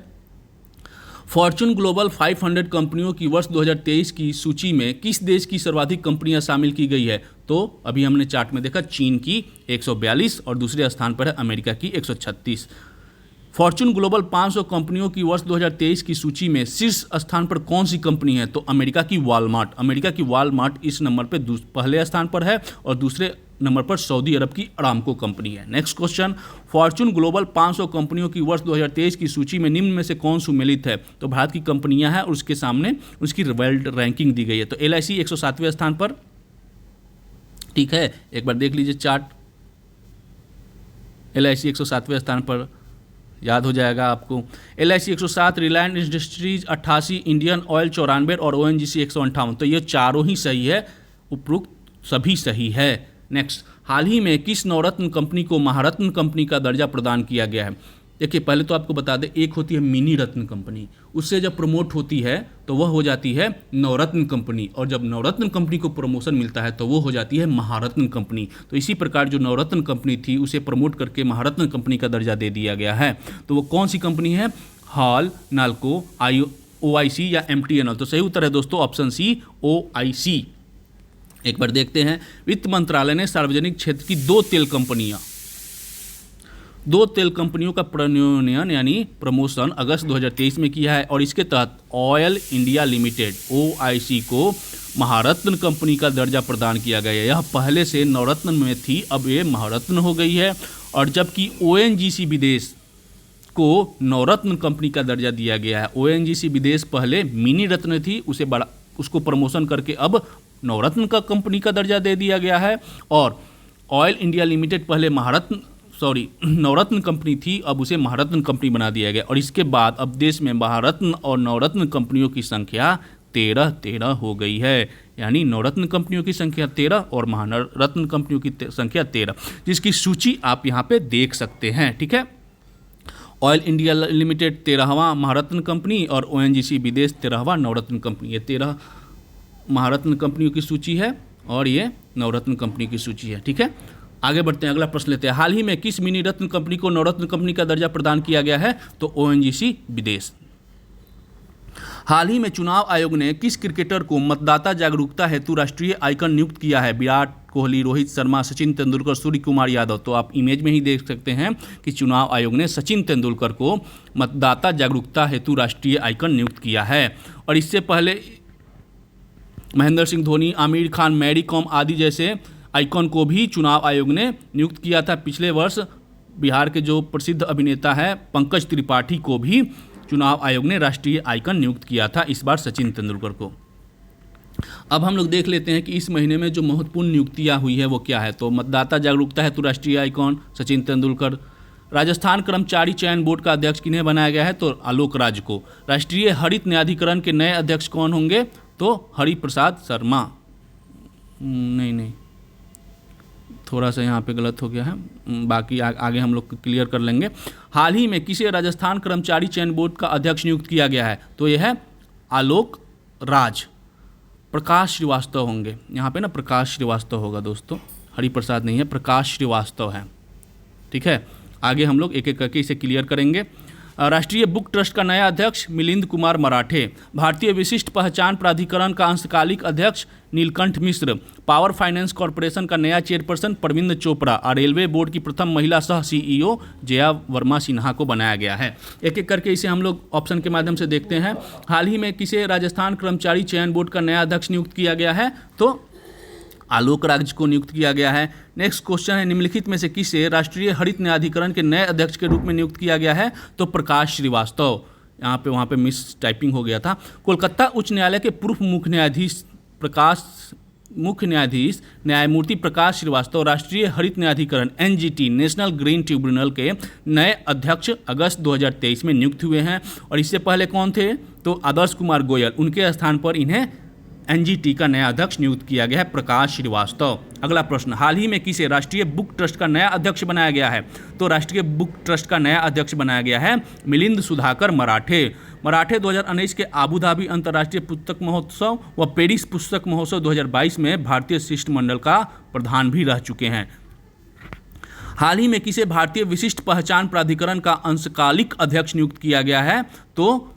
फॉर्चून ग्लोबल 500 कंपनियों की वर्ष 2023 की सूची में किस देश की सर्वाधिक कंपनियां शामिल की गई है? तो अभी हमने चार्ट में देखा, चीन की 142 और दूसरे स्थान पर है अमेरिका की 136। फॉर्चून ग्लोबल 500 कंपनियों की वर्ष 2023 की सूची में शीर्ष स्थान पर कौन सी कंपनी है? तो अमेरिका की वॉलमार्ट। अमेरिका की वॉलमार्ट इस नंबर पे पहले स्थान पर है, और दूसरे नंबर पर सऊदी अरब की अरामको कंपनी है। नेक्स्ट क्वेश्चन, फॉर्चून ग्लोबल 500 कंपनियों की वर्ष 2023 की सूची में निम्न में से कौन सुमेलित है? तो भारत की कंपनियां हैं और उसके सामने उसकी वर्ल्ड रैंकिंग दी गई है। तो LIC 107वें स्थान पर, ठीक है, एक बार देख लीजिए चार्ट। LIC 107वें स्थान पर, याद हो जाएगा आपको। LIC 107, Reliance industries 88, Indian oil 94 और ONGC 158। तो ये चारों ही सही है, उपरोक्त सभी सही है। नेक्स्ट, हाल ही में किस नवरत्न कंपनी को महारत्न कंपनी का दर्जा प्रदान किया गया है? देखिए, पहले तो आपको बता दें, एक होती है मिनी रत्न कंपनी, उससे जब प्रमोट होती है तो वह हो जाती है नवरत्न कंपनी, और जब नवरत्न कंपनी को प्रमोशन मिलता है तो वो हो जाती है महारत्न कंपनी। तो इसी प्रकार जो नवरत्न कंपनी थी उसे प्रमोट करके महारत्न कंपनी का दर्जा दे दिया गया है। तो वो कौन सी कंपनी है? हॉल, नाल्को, OIC या MTNL? तो सही उत्तर है दोस्तों ऑप्शन सी, OIC। एक बार देखते हैं, वित्त मंत्रालय ने सार्वजनिक क्षेत्र की 2 तेल कंपनियों का प्रणयन यानी प्रमोशन अगस्त 2023 में किया है, और इसके तहत ऑयल इंडिया लिमिटेड OIC को महारत्न कंपनी का दर्जा प्रदान किया गया है। यह पहले से नवरत्न में थी, अब ये महारत्न हो गई है। और जबकि ONGC विदेश को नवरत्न कंपनी का दर्जा दिया गया है। ONGC विदेश पहले मिनी रत्न थी, उसको प्रमोशन करके अब नवरत्न का कंपनी का दर्जा दे दिया गया है। और ऑयल इंडिया लिमिटेड पहले नवरत्न कंपनी थी, अब उसे महारत्न कंपनी बना दिया गया। और इसके बाद अब देश में महारत्न और नवरत्न कंपनियों की संख्या 13 हो गई है। यानी नवरत्न कंपनियों की संख्या 13 और महारत्न कंपनियों की संख्या 13, जिसकी सूची आप यहाँ पे देख सकते हैं। ठीक है, ऑयल इंडिया लिमिटेड 13वां महारत्न कंपनी और ONGC विदेश 13वां नवरत्न कंपनी। ये 13 महारत्न कंपनियों की सूची है और ये नवरत्न कंपनी की सूची है। ठीक है, आगे बढ़ते हैं, अगला प्रश्न लेते हैं। हाल ही में किस मिनी रत्न कंपनी को नवरत्न कंपनी का दर्जा प्रदान किया गया है? तो ONGC विदेश। हाल ही में चुनाव आयोग ने किस क्रिकेटर को मतदाता जागरूकता हेतु राष्ट्रीय आइकन नियुक्त किया है? विराट कोहली, रोहित शर्मा, सचिन तेंदुलकर, सूर्य कुमार यादव। तो आप इमेज में ही देख सकते हैं कि चुनाव आयोग ने सचिन तेंदुलकर को मतदाता जागरूकता हेतु राष्ट्रीय आइकन नियुक्त किया है। और इससे पहले महेंद्र सिंह धोनी, आमिर खान, मैरी कॉम आदि जैसे आइकन को भी चुनाव आयोग ने नियुक्त किया था। पिछले वर्ष बिहार के जो प्रसिद्ध अभिनेता है पंकज त्रिपाठी को भी चुनाव आयोग ने राष्ट्रीय आइकन नियुक्त किया था, इस बार सचिन तेंदुलकर को। अब हम लोग देख लेते हैं कि इस महीने में जो महत्वपूर्ण नियुक्तियां हुई है वो क्या है। तो मतदाता जागरूकता हेतु राष्ट्रीय आइकॉन सचिन तेंदुलकर। राजस्थान कर्मचारी चयन बोर्ड का अध्यक्ष किन्हें बनाया गया है, तो आलोक राज को। राष्ट्रीय हरित न्यायाधिकरण के नए अध्यक्ष कौन होंगे, तो हरिप्रसाद शर्मा। नहीं, थोड़ा सा यहाँ पे गलत हो गया है, बाकी आगे हम लोग क्लियर कर लेंगे। हाल ही में किसे राजस्थान कर्मचारी चयन बोर्ड का अध्यक्ष नियुक्त किया गया है, तो यह है आलोक राज। प्रकाश श्रीवास्तव होंगे, यहाँ पे ना प्रकाश श्रीवास्तव होगा दोस्तों, हरिप्रसाद नहीं है, प्रकाश श्रीवास्तव है। ठीक है, आगे हम लोग एक एक करके इसे क्लियर करेंगे। राष्ट्रीय बुक ट्रस्ट का नया अध्यक्ष मिलिंद कुमार मराठे। भारतीय विशिष्ट पहचान प्राधिकरण का अंशकालिक अध्यक्ष नीलकंठ मिश्र। पावर फाइनेंस कॉरपोरेशन का नया चेयरपर्सन परविंद चोपड़ा। और रेलवे बोर्ड की प्रथम महिला सह सीईओ जया वर्मा सिन्हा को बनाया गया है। एक एक करके इसे हम लोग ऑप्शन के माध्यम से देखते हैं। हाल ही में किसे राजस्थान कर्मचारी चयन बोर्ड का नया अध्यक्ष नियुक्त किया गया है, तो आलोक राज को नियुक्त किया गया है। नेक्स्ट क्वेश्चन है, निम्नलिखित में से किसे राष्ट्रीय हरित न्यायाधिकरण के नए अध्यक्ष के रूप में नियुक्त किया गया है, तो प्रकाश श्रीवास्तव। यहाँ पे वहाँ पे मिस टाइपिंग हो गया था। कोलकाता उच्च न्यायालय के पूर्व मुख्य न्यायाधीश न्यायमूर्ति प्रकाश श्रीवास्तव राष्ट्रीय हरित न्यायाधिकरण एनजीटी नेशनल ग्रीन ट्रिब्यूनल के नए अध्यक्ष अगस्त 2023 में नियुक्त हुए हैं। और इससे पहले कौन थे, तो आदर्श कुमार गोयल। उनके स्थान पर इन्हें एनजीटी का नया अध्यक्ष नियुक्त किया गया है, प्रकाश श्रीवास्तव। अगला प्रश्न, हाल ही में किसे राष्ट्रीय बुक ट्रस्ट का नया अध्यक्ष बनाया गया है, तो राष्ट्रीय बुक ट्रस्ट का नया अध्यक्ष बनाया गया है मिलिंद सुधाकर मराठे। मराठे 2019 के आबू धाबी अंतर्राष्ट्रीय पुस्तक महोत्सव व पेरिस पुस्तक महोत्सव 2022 में भारतीय शिष्टमंडल का प्रधान भी रह चुके हैं। हाल ही में किसे भारतीय विशिष्ट पहचान प्राधिकरण का अंशकालिक अध्यक्ष नियुक्त किया गया है, तो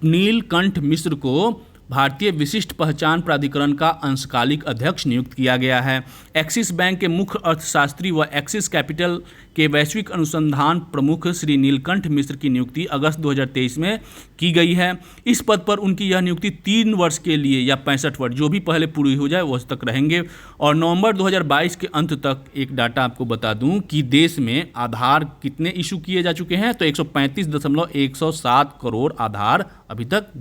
नीलकंठ मिश्र को भारतीय विशिष्ट पहचान प्राधिकरण का अंशकालिक अध्यक्ष नियुक्त किया गया है। एक्सिस बैंक के मुख्य अर्थशास्त्री व एक्सिस कैपिटल के वैश्विक अनुसंधान प्रमुख श्री नीलकंठ मिश्र की नियुक्ति अगस्त 2023 में की गई है। इस पद पर उनकी यह नियुक्ति 3 वर्ष के लिए या 65 वर्ष, जो भी पहले पूरी हो जाए उस तक रहेंगे। और नवंबर 2022 के अंत तक एक डाटा आपको बता दूं कि देश में आधार कितने इशू किए जा चुके हैं, तो 135.107 करोड़ आधार अभी तक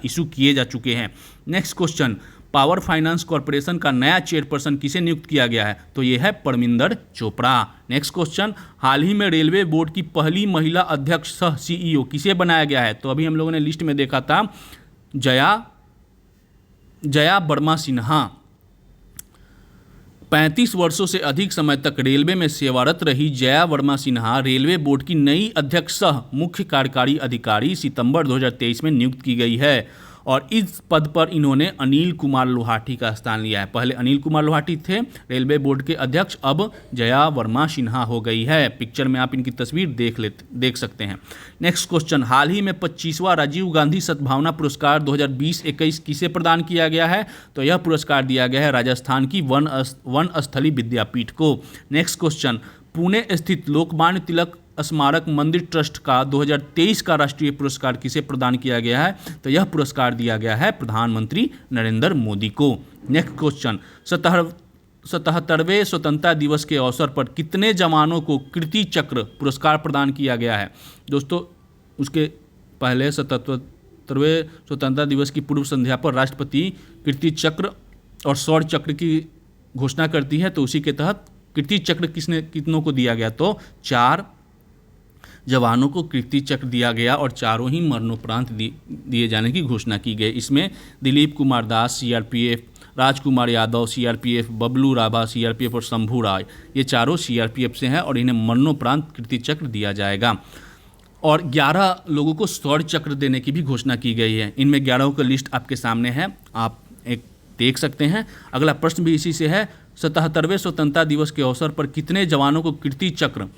इशू किए जा चुके हैं। Next question, power finance corporation का नया चेयरपर्सन किसे नियुक्त किया गया है, तो यह है परमिंदर चोपड़ा। नेक्स्ट क्वेश्चन, हाल ही में रेलवे बोर्ड की पहली महिला अध्यक्ष सह सीईओ किसे बनाया गया है, तो अभी हम लोगों ने लिस्ट में देखा था जया वर्मा सिन्हा। 35 वर्षों से अधिक समय तक रेलवे में सेवारत रही जया वर्मा सिन्हा रेलवे बोर्ड की नई अध्यक्ष सह मुख्य कार्यकारी अधिकारी सितंबर 2023 में नियुक्त की गई है। और इस पद पर इन्होंने अनिल कुमार लोहाटी का स्थान लिया है। पहले अनिल कुमार लोहाटी थे रेलवे बोर्ड के अध्यक्ष, अब जया वर्मा सिन्हा हो गई है। पिक्चर में आप इनकी तस्वीर देख सकते हैं। नेक्स्ट क्वेश्चन, हाल ही में 25वां राजीव गांधी सद्भावना पुरस्कार 2020-21 किसे प्रदान किया गया है, तो यह पुरस्कार दिया गया है राजस्थान की वन स्थली विद्यापीठ को। नेक्स्ट क्वेश्चन, पुणे स्थित लोकमान्य तिलक स्मारक मंदिर ट्रस्ट का 2023 का राष्ट्रीय पुरस्कार किसे प्रदान किया गया है, तो यह पुरस्कार दिया गया है प्रधानमंत्री नरेंद्र मोदी को। नेक्स्ट क्वेश्चन, 77वें स्वतंत्रता दिवस के अवसर पर कितने जवानों को कीर्ति चक्र पुरस्कार प्रदान किया गया है। दोस्तों, उसके पहले 77वें स्वतंत्रता दिवस की पूर्व संध्या पर राष्ट्रपति कीर्ति चक्र और शौर्य चक्र की घोषणा करती है, तो उसी के तहत कीर्ति चक्र कितनों को दिया गया, तो 4 जवानों को कीर्ति चक्र दिया गया और चारों ही मरणोपरांत दिए जाने की घोषणा की गई। इसमें Dilip Kumar Das CRPF, Rajkumar Yadav CRPF, Bablu Rabha CRPF और शंभू राय, ये चारों सीआरपीएफ से हैं और इन्हें मरणोपरांत कीर्ति चक्र दिया जाएगा। और 11 लोगों को शौर्य चक्र देने की भी घोषणा की गई है। इनमें 11 का लिस्ट आपके सामने है, आप एक देख सकते हैं। अगला प्रश्न भी इसी से है, 77वें स्वतंत्रता दिवस के अवसर पर कितने जवानों को कीर्ति चक्र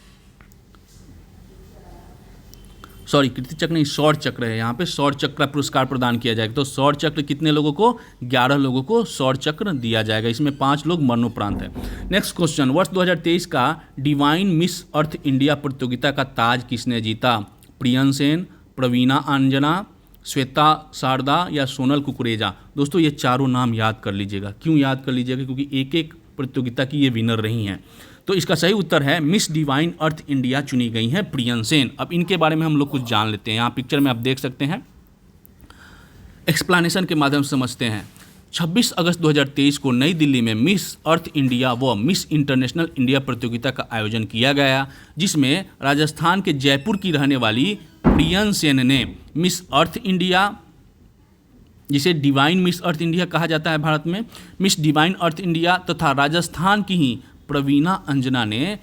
सॉरी कीर्ति चक्र नहीं, शौर्य चक्र है, यहाँ पे शौर्य चक्र का पुरस्कार प्रदान किया जाएगा। तो शौर्य चक्र कितने लोगों को? 11 लोगों को शौर्य चक्र दिया जाएगा। इसमें 5 लोग मरणोपरांत हैं। नेक्स्ट क्वेश्चन, वर्ष 2023 का डिवाइन मिस अर्थ इंडिया प्रतियोगिता का ताज किसने जीता? प्रियन सेन, प्रवीणा अंजना, श्वेता शारदा या सोनल कुकरेजा। दोस्तों ये चारों नाम याद कर लीजिएगा। क्यों याद कर लीजिएगा? क्योंकि एक एक प्रतियोगिता की ये विनर रही हैं। तो इसका सही उत्तर है मिस डिवाइन अर्थ इंडिया चुनी गई हैं प्रियन सेन। अब इनके बारे में हम लोग कुछ जान लेते हैं। यहाँ पिक्चर में आप देख सकते हैं, एक्सप्लेनेशन के माध्यम से समझते हैं। 26 अगस्त 2023 को नई दिल्ली में मिस अर्थ इंडिया व मिस इंटरनेशनल इंडिया प्रतियोगिता का आयोजन किया गया, जिसमें राजस्थान के जयपुर की रहने वाली प्रियन सेन ने मिस अर्थ इंडिया, जिसे डिवाइन मिस अर्थ इंडिया कहा जाता है भारत में, मिस डिवाइन अर्थ इंडिया, तथा राजस्थान की ही प्रवीणा अंजना ने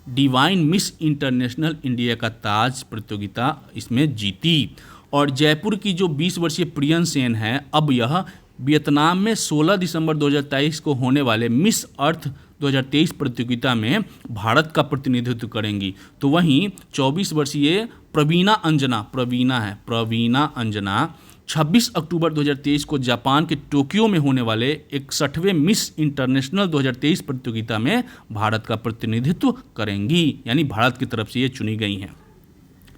डिवाइन मिस इंटरनेशनल इंडिया का ताज प्रतियोगिता इसमें जीती। और जयपुर की जो 20 वर्षीय प्रियन सेन है, अब यह वियतनाम में 16 दिसंबर 2023 को होने वाले मिस अर्थ 2023 प्रतियोगिता में भारत का प्रतिनिधित्व करेंगी। तो वहीं 24 वर्षीय प्रवीणा अंजना 26 अक्टूबर 2023 को जापान के टोक्यो में होने वाले 61वें मिस इंटरनेशनल 2023 प्रतियोगिता में भारत का प्रतिनिधित्व करेंगी, यानी भारत की तरफ से ये चुनी गई हैं।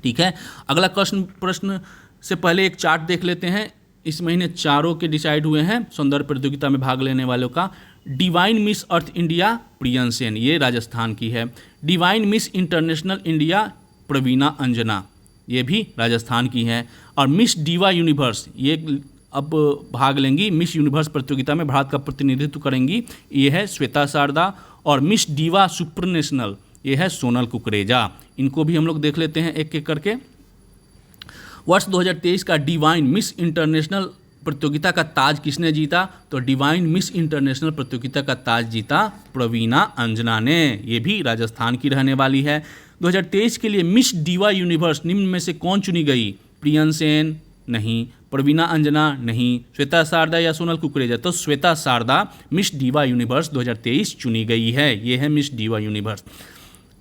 ठीक है, अगला प्रश्न से पहले एक चार्ट देख लेते हैं। इस महीने चारों के डिसाइड हुए हैं सौंदर्य प्रतियोगिता में भाग लेने वालों का। Divine miss earth India Priyan Sen, ये राजस्थान की है। Divine miss international India Praveena Anjana, ये भी राजस्थान की हैं। और मिस डीवा यूनिवर्स, ये अब भाग लेंगी मिस यूनिवर्स प्रतियोगिता में, भारत का प्रतिनिधित्व करेंगी, ये है श्वेता शारदा। और मिस डीवा सुपरनेशनल, ये है सोनल कुकरेजा। इनको भी हम लोग देख लेते हैं एक एक करके। वर्ष 2023 का डिवाइन मिस इंटरनेशनल प्रतियोगिता का ताज किसने जीता? तो डिवाइन मिस इंटरनेशनल प्रतियोगिता का ताज जीता प्रवीणा अंजना ने, ये भी राजस्थान की रहने वाली है। 2023 के लिए मिस डीवा यूनिवर्स निम्न में से कौन चुनी गई? प्रियन सेन नहीं, प्रवीणा अंजना नहीं, श्वेता शारदा या सोनल कुकरेजा। तो Shweta Sharda miss diva universe 2023 चुनी गई है, ये है मिस डीवा यूनिवर्स।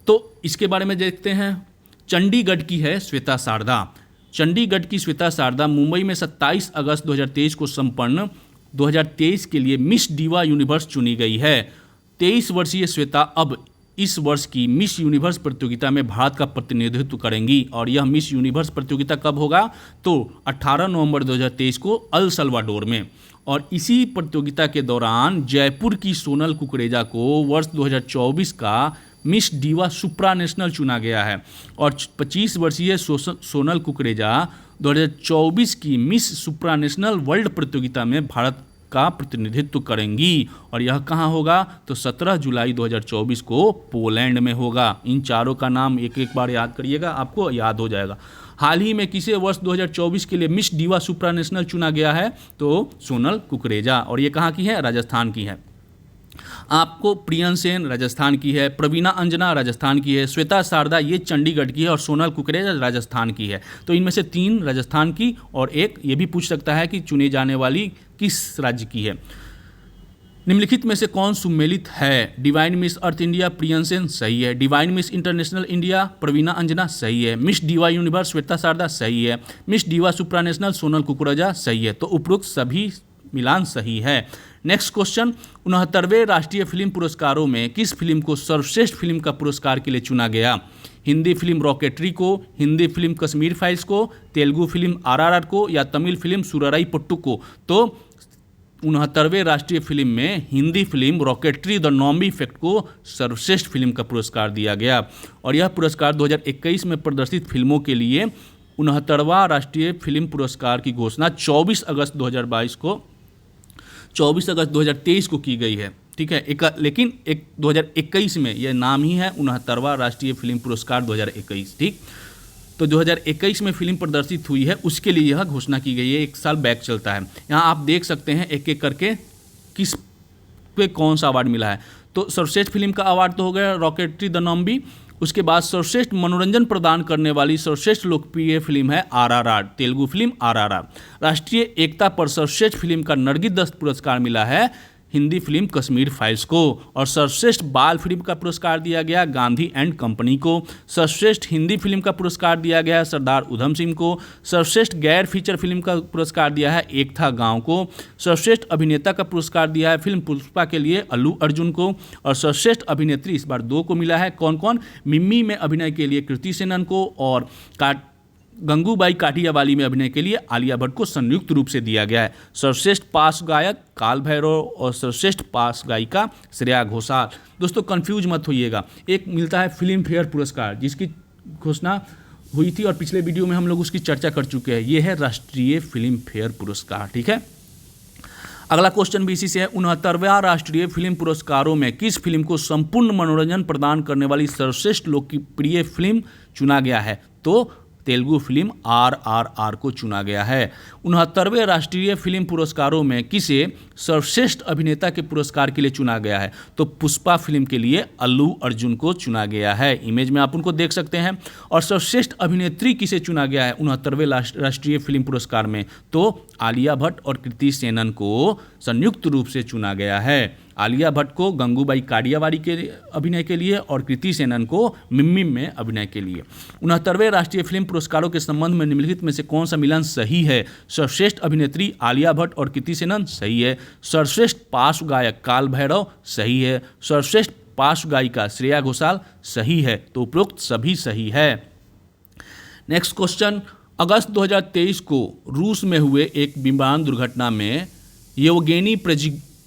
तो इसके बारे में देखते हैं। चंडीगढ़ की है श्वेता शारदा। चंडीगढ़ की श्वेता शारदा मुंबई में 27 अगस्त 2023 को संपन्न 2023 के लिए मिस डीवा यूनिवर्स चुनी गई है। 23 वर्षीय श्वेता अब इस वर्ष की मिस यूनिवर्स प्रतियोगिता में भारत का प्रतिनिधित्व करेंगी। और यह मिस यूनिवर्स प्रतियोगिता कब होगा? तो 18 नवंबर 2023 को अल सल्वाडोर में। और इसी प्रतियोगिता के दौरान जयपुर की सोनल कुकरेजा को वर्ष 2024 का मिस डीवा सुप्रा नेशनल चुना गया है। और 25 वर्षीय सोनल कुकरेजा 2024 की मिस सुप्रा नेशनल वर्ल्ड प्रतियोगिता में भारत का प्रतिनिधित्व करेंगी। और यह कहाँ होगा? तो 17 जुलाई 2024 को पोलैंड में होगा। इन चारों का नाम एक एक बार याद करिएगा, आपको याद हो जाएगा। हाल ही में किसे वर्ष 2024 के लिए मिस डीवा सुप्रा नेशनल चुना गया है? तो सोनल कुकरेजा। और ये कहाँ की है? राजस्थान की है। आपको प्रियन सेन राजस्थान की है, प्रवीणा अंजना राजस्थान की है, श्वेता शारदा ये चंडीगढ़ की है और सोनल कुकरेजा राजस्थान की है। तो इनमें से 3 राजस्थान की और एक ये भी पूछ सकता है कि चुनी जाने वाली किस राज्य की है। निम्नलिखित में से कौन सुमेलित है? Divine miss earth India Priyan Sen सही है, divine miss international India Praveena Anjana सही है, miss diva universe Shweta Sharda सही है, miss diva supranational Sonal Kukreja सही है। तो उपरोक्त सभी मिलान सही है। नेक्स्ट क्वेश्चन, 69वें राष्ट्रीय फिल्म पुरस्कारों में किस फिल्म को सर्वश्रेष्ठ फिल्म का पुरस्कार के लिए चुना गया? हिंदी फिल्म रॉकेटरी को, हिंदी फिल्म कश्मीर फाइल्स को, तेलुगु फिल्म आरआरआर को या तमिल फिल्म सुराराई पट्टू को? तो 69वें राष्ट्रीय फिल्म में Hindi film Rocketry The Nambi Effect को सर्वश्रेष्ठ फिल्म का पुरस्कार दिया गया। और यह पुरस्कार 2021 में प्रदर्शित फिल्मों के लिए 69वां राष्ट्रीय फिल्म पुरस्कार की घोषणा 24 अगस्त 2023 को की गई है। ठीक है, लेकिन 2021 में यह नाम ही है 69वां राष्ट्रीय फिल्म पुरस्कार 2021। ठीक, तो 2021 में फिल्म प्रदर्शित हुई है, उसके लिए यह घोषणा की गई है। 1 साल बैक चलता है। यहाँ आप देख सकते हैं एक एक करके किस पे कौन सा अवार्ड मिला है। तो सर्वश्रेष्ठ फिल्म का अवार्ड तो हो गया रॉकेटरी द नॉम्बी। उसके बाद सर्वश्रेष्ठ मनोरंजन प्रदान करने वाली सर्वश्रेष्ठ लोकप्रिय फिल्म है आरआरआर, तेलुगु फिल्म आरआरआर। राष्ट्रीय एकता पर सर्वश्रेष्ठ फिल्म का नरगिस दत्त पुरस्कार मिला है हिंदी फिल्म कश्मीर फाइल्स को। और सर्वश्रेष्ठ बाल फिल्म का पुरस्कार दिया गया गांधी एंड कंपनी को। सर्वश्रेष्ठ हिंदी फिल्म का पुरस्कार दिया गया है सरदार उधम सिंह को। सर्वश्रेष्ठ गैर फीचर फिल्म का पुरस्कार दिया है एक था गांव को। सर्वश्रेष्ठ अभिनेता का पुरस्कार दिया है फिल्म पुष्पा के लिए अल्लू अर्जुन को। और सर्वश्रेष्ठ अभिनेत्री इस बार 2 को मिला है। कौन कौन? मिम्मी में अभिनय के लिए कृति सेनन को और गंगूबाई काठियावाली में अभिनय के लिए आलिया भट्ट को संयुक्त रूप से दिया गया है। सर्वश्रेष्ठ पार्श्व गायक काल भैरव और सर्वश्रेष्ठ पार्श्व गायिका श्रेया घोषाल। दोस्तों कंफ्यूज मत होइएगा, एक मिलता है फिल्म फेयर पुरस्कार जिसकी घोषणा हुई थी और पिछले वीडियो में हम लोग उसकी चर्चा कर चुके हैं। ये है राष्ट्रीय फिल्म फेयर पुरस्कार। ठीक है, अगला क्वेश्चन भी इसी से है। 69वां राष्ट्रीय फिल्म पुरस्कारों में किस फिल्म को संपूर्ण मनोरंजन प्रदान करने वाली सर्वश्रेष्ठ लोकप्रिय फिल्म चुना गया है? तो तेलुगु फिल्म RRR को चुना गया है। 69वें राष्ट्रीय फिल्म पुरस्कारों में किसे सर्वश्रेष्ठ अभिनेता के पुरस्कार के लिए चुना गया है? तो पुष्पा फिल्म के लिए अल्लू अर्जुन को चुना गया है। इमेज में आप उनको देख सकते हैं। और सर्वश्रेष्ठ अभिनेत्री किसे चुना गया है 69वें राष्ट्रीय फिल्म पुरस्कार में? तो आलिया भट्ट और कृति सेनन को संयुक्त रूप से चुना गया है। आलिया भट्ट को गंगूबाई काठियावाड़ी के अभिनय के लिए और कृति सेनन को मिम्मी में अभिनय के लिए। 69वें राष्ट्रीय फिल्म पुरस्कारों के संबंध में निम्नलिखित में से कौन सा मिलान सही है? सर्वश्रेष्ठ अभिनेत्री आलिया भट्ट और कृति सेनन सही है। सर्वश्रेष्ठ पार्श्व गायक काल भैरव सही है। सर्वश्रेष्ठ पार्श्व गायिका श्रेया घोषाल सही है। तो उपरोक्त सभी सही है। नेक्स्ट क्वेश्चन, अगस्त 2023 को रूस में हुए एक विमान दुर्घटना में येवगेनी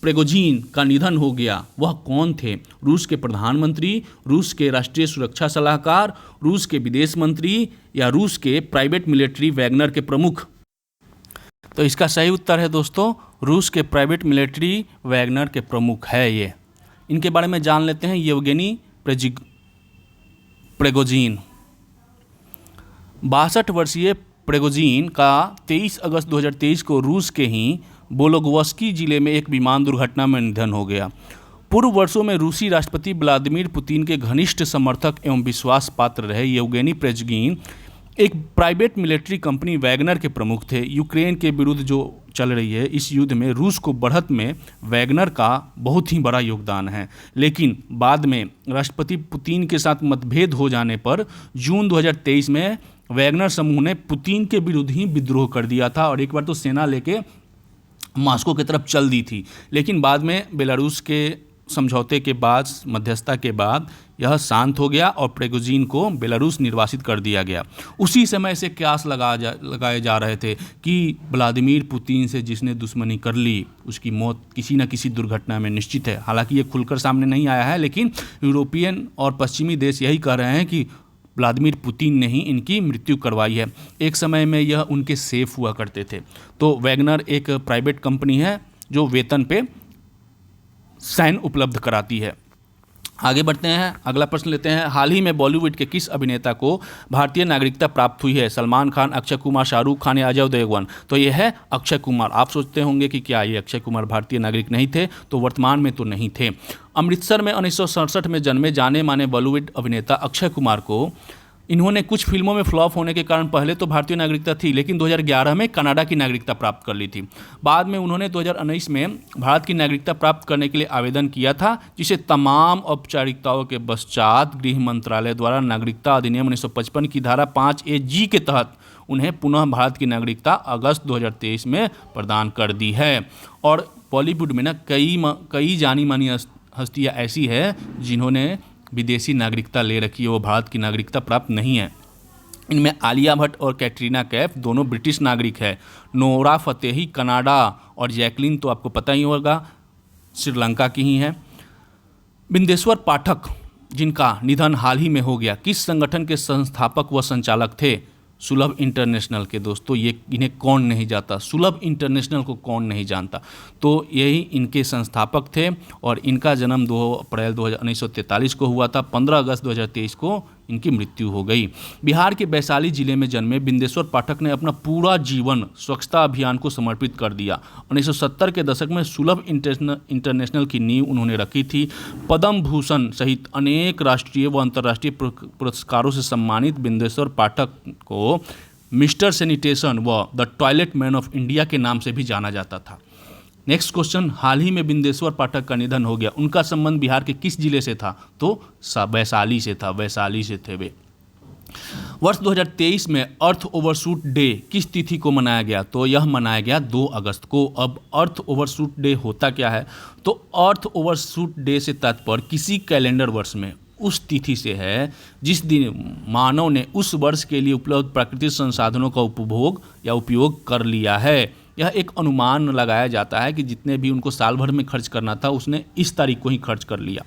प्रिगोजिन का निधन हो गया। वह कौन थे? रूस के प्रधानमंत्री, रूस के राष्ट्रीय सुरक्षा सलाहकार, रूस के विदेश मंत्री या रूस के प्राइवेट मिलिट्री वैगनर के प्रमुख? तो इसका सही उत्तर है दोस्तों रूस के प्राइवेट मिलिट्री वैगनर के प्रमुख है ये। इनके बारे में जान लेते हैं। येवगेनी प्रिगोजिन 62 वर्षीय प्रिगोजिन का 23 अगस्त 2023 को रूस के ही बोलोगवस्की जिले में एक विमान दुर्घटना में निधन हो गया। पूर्व वर्षों में रूसी राष्ट्रपति व्लादिमीर पुतिन के घनिष्ठ समर्थक एवं विश्वास पात्र रहे येवगेनी प्रिगोजिन एक प्राइवेट मिलिट्री कंपनी वैगनर के प्रमुख थे। यूक्रेन के विरुद्ध जो चल रही है इस युद्ध में रूस को बढ़त में वैगनर का बहुत ही बड़ा योगदान है। लेकिन बाद में राष्ट्रपति पुतिन के साथ मतभेद हो जाने पर जून 2023 में वैगनर समूह ने पुतिन के विरुद्ध ही विद्रोह कर दिया था और एक बार तो सेना लेके मॉस्को की तरफ चल दी थी। लेकिन बाद में बेलारूस के समझौते के बाद, मध्यस्थता के बाद यह शांत हो गया और प्रिगोजिन को बेलारूस निर्वासित कर दिया गया। उसी समय से क्यास लगाए जा रहे थे कि व्लादिमीर पुतिन से जिसने दुश्मनी कर ली उसकी मौत किसी न किसी दुर्घटना में निश्चित है। हालांकि ये खुलकर सामने नहीं आया है, लेकिन यूरोपियन और पश्चिमी देश यही कह रहे हैं कि व्लादिमीर पुतिन ने ही इनकी मृत्यु करवाई है। एक समय में यह उनके सेफ हुआ करते थे। तो वैगनर एक प्राइवेट कंपनी है जो वेतन पे सैन्य उपलब्ध कराती है। आगे बढ़ते हैं, अगला प्रश्न लेते हैं। हाल ही में बॉलीवुड के किस अभिनेता को भारतीय नागरिकता प्राप्त हुई है? सलमान खान, अक्षय कुमार, शाहरुख खान या अजय देवगन? तो ये है अक्षय कुमार। आप सोचते होंगे कि क्या ये अक्षय कुमार भारतीय नागरिक नहीं थे? तो वर्तमान में तो नहीं थे। अमृतसर में 1967 में जन्मे जाने माने बॉलीवुड अभिनेता अक्षय कुमार को इन्होंने कुछ फिल्मों में फ्लॉप होने के कारण पहले तो भारतीय नागरिकता थी, लेकिन 2011 में कनाडा की नागरिकता प्राप्त कर ली थी। बाद में उन्होंने 2019 में भारत की नागरिकता प्राप्त करने के लिए आवेदन किया था, जिसे तमाम औपचारिकताओं के पश्चात गृह मंत्रालय द्वारा नागरिकता अधिनियम 1955 की धारा 5A(g) के तहत उन्हें पुनः भारत की नागरिकता अगस्त 2023 में प्रदान कर दी है। और बॉलीवुड में ना कई जानी मानी हस्तियाँ ऐसी है जिन्होंने विदेशी नागरिकता ले रखी है, वो भारत की नागरिकता प्राप्त नहीं है। इनमें आलिया भट्ट और कैटरीना कैफ दोनों ब्रिटिश नागरिक है। नोरा फतेही कनाडा और जैकलिन तो आपको पता ही होगा श्रीलंका की ही है। बिंदेश्वर पाठक जिनका निधन हाल ही में हो गया, किस संगठन के संस्थापक व संचालक थे? सुलभ इंटरनेशनल के। दोस्तों ये इन्हें कौन नहीं जानता, सुलभ इंटरनेशनल को कौन नहीं जानता। तो यही इनके संस्थापक थे और इनका जन्म 2 अप्रैल 1943 को हुआ था। 15 अगस्त 2023 को इनकी मृत्यु हो गई। बिहार के वैशाली जिले में जन्मे बिंदेश्वर पाठक ने अपना पूरा जीवन स्वच्छता अभियान को समर्पित कर दिया। 1970 के दशक में सुलभ इंटरनेशनल की नींव उन्होंने रखी थी। पद्म भूषण सहित अनेक राष्ट्रीय व अंतर्राष्ट्रीय पुरस्कारों से सम्मानित बिंदेश्वर पाठक को मिस्टर सैनिटेशन व the toilet man of India के नाम से भी जाना जाता था। नेक्स्ट क्वेश्चन, हाल ही में बिंदेश्वर पाठक का निधन हो गया, उनका संबंध बिहार के किस जिले से था? तो वैशाली से था, वैशाली से थे वे। वर्ष 2023 में अर्थ ओवरशूट डे किस तिथि को मनाया गया? तो यह मनाया गया 2 अगस्त को। अब अर्थ ओवरशूट डे होता क्या है? तो अर्थ ओवरशूट डे से तात्पर्य किसी कैलेंडर वर्ष में उस तिथि से है जिस दिन मानव ने उस वर्ष के लिए उपलब्ध प्राकृतिक संसाधनों का उपभोग या उपयोग कर लिया है। यह एक अनुमान लगाया जाता है कि जितने भी उनको साल भर में खर्च करना था उसने इस तारीख को ही खर्च कर लिया।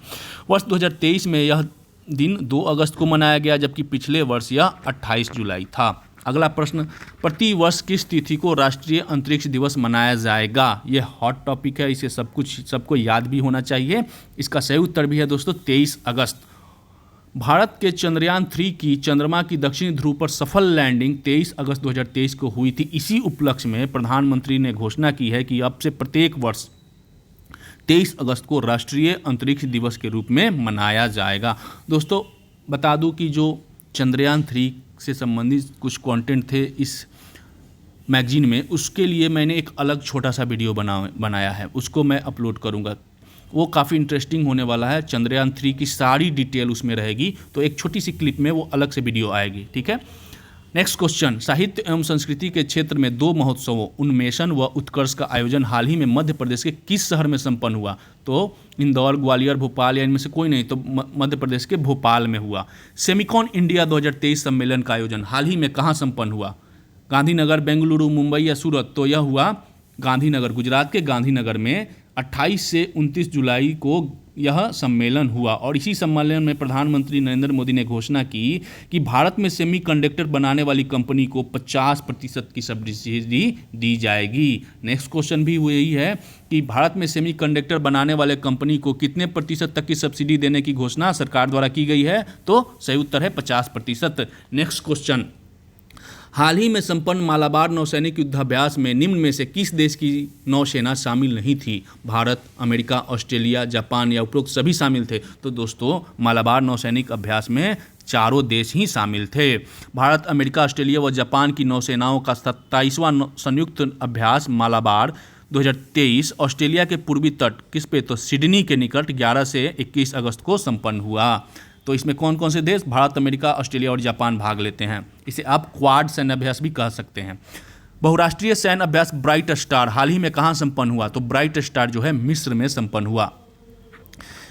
वर्ष 2023 में यह दिन 2 अगस्त को मनाया गया, जबकि पिछले वर्ष यह 28 जुलाई था। अगला प्रश्न, प्रति वर्ष किस तिथि को राष्ट्रीय अंतरिक्ष दिवस मनाया जाएगा? यह हॉट टॉपिक है, इसे सबको याद भी होना चाहिए। इसका सही उत्तर भी है दोस्तों 23 अगस्त। भारत के चंद्रयान 3 की चंद्रमा की दक्षिणी ध्रुव पर सफल लैंडिंग 23 अगस्त 2023 को हुई थी। इसी उपलक्ष्य में प्रधानमंत्री ने घोषणा की है कि अब से प्रत्येक वर्ष 23 अगस्त को राष्ट्रीय अंतरिक्ष दिवस के रूप में मनाया जाएगा। दोस्तों बता दूं कि जो चंद्रयान 3 से संबंधित कुछ कंटेंट थे इस मैगजीन में, उसके लिए मैंने एक अलग छोटा सा वीडियो बनाया है, उसको मैं अपलोड करूंगा। वो काफ़ी इंटरेस्टिंग होने वाला है। चंद्रयान 3 की सारी डिटेल उसमें रहेगी, तो एक छोटी सी क्लिप में वो अलग से वीडियो आएगी, ठीक है। नेक्स्ट क्वेश्चन, साहित्य एवं संस्कृति के क्षेत्र में 2 महोत्सवों उन्मेषण व उत्कर्ष का आयोजन हाल ही में मध्य प्रदेश के किस शहर में संपन्न हुआ? तो इंदौर, ग्वालियर, भोपाल या इनमें से कोई नहीं, तो मध्य प्रदेश के भोपाल में हुआ। सेमिकॉन इंडिया 2023 सम्मेलन का आयोजन हाल ही में कहाँ संपन्न हुआ? गांधीनगर, बेंगलुरु, मुंबई या सूरत? तो यह हुआ गांधीनगर, गुजरात के गांधीनगर में 28 से 29 जुलाई को यह सम्मेलन हुआ। और इसी सम्मेलन में प्रधानमंत्री नरेंद्र मोदी ने घोषणा की कि भारत में सेमीकंडक्टर बनाने वाली कंपनी को 50% की सब्सिडी दी जाएगी। नेक्स्ट क्वेश्चन भी वही है कि भारत में सेमीकंडक्टर बनाने वाले कंपनी को कितने प्रतिशत तक की सब्सिडी देने की घोषणा सरकार द्वारा की गई है? तो सही उत्तर है 50%। नेक्स्ट क्वेश्चन, हाल ही में संपन्न मालाबार नौसैनिक युद्धाभ्यास में निम्न में से किस देश की नौसेना शामिल नहीं थी? भारत, अमेरिका, ऑस्ट्रेलिया, जापान या उपरोक्त सभी शामिल थे? तो दोस्तों मालाबार नौसैनिक अभ्यास में चारों देश ही शामिल थे। भारत, अमेरिका, ऑस्ट्रेलिया व जापान की नौसेनाओं का 27वां संयुक्त अभ्यास मालाबार 2023 ऑस्ट्रेलिया के पूर्वी तट किस पे? तो सिडनी के निकट 11 से 21 अगस्त को संपन्न हुआ। तो इसमें कौन कौन से देश? भारत, अमेरिका, ऑस्ट्रेलिया और जापान भाग लेते हैं। इसे आप क्वाड सैन्य अभ्यास भी कह सकते हैं। बहुराष्ट्रीय सैन्य अभ्यास ब्राइट स्टार हाल ही में कहाँ संपन्न हुआ? तो ब्राइट स्टार जो है मिस्र में संपन्न हुआ।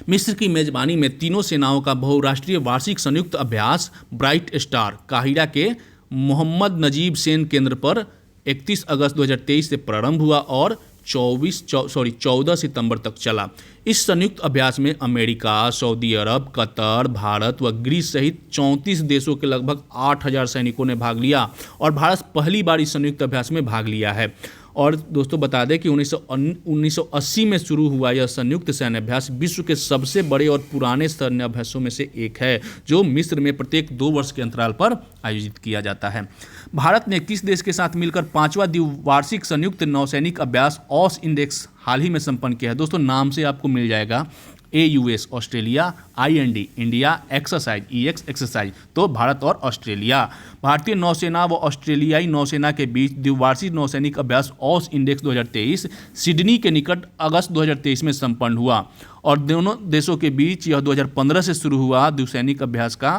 मिस्र की मेजबानी में तीनों सेनाओं का बहुराष्ट्रीय वार्षिक संयुक्त अभ्यास ब्राइट स्टार काहिरा के मोहम्मद नजीब सेन केंद्र पर 31 अगस्त 2023 से प्रारंभ हुआ और 14 सितंबर तक चला। इस संयुक्त अभ्यास में अमेरिका, सऊदी अरब, कतर, भारत व ग्रीस सहित 34 देशों के लगभग 8000 सैनिकों ने भाग लिया और भारत पहली बार इस संयुक्त अभ्यास में भाग लिया है। और दोस्तों बता दें कि 1980 में शुरू हुआ यह संयुक्त सैन्य अभ्यास विश्व के सबसे बड़े और पुराने सैन्य अभ्यासों में से एक है, जो मिस्र में प्रत्येक 2 वर्ष के अंतराल पर आयोजित किया जाता है। भारत ने किस देश के साथ मिलकर 5वां द्विवार्षिक संयुक्त नौसैनिक अभ्यास ऑस इंडेक्स हाल ही में संपन्न किया है? दोस्तों नाम से आपको मिल जाएगा, AUS Australia, IND India, exercise EX exercise, तो भारत और ऑस्ट्रेलिया। भारतीय नौसेना व ऑस्ट्रेलियाई नौसेना के बीच द्विवार्षिक नौसैनिक अभ्यास ऑस इंडेक्स 2023 सिडनी के निकट अगस्त 2023 में संपन्न हुआ और दोनों देशों के बीच यह 2015 से शुरू हुआ द्विसैनिक अभ्यास का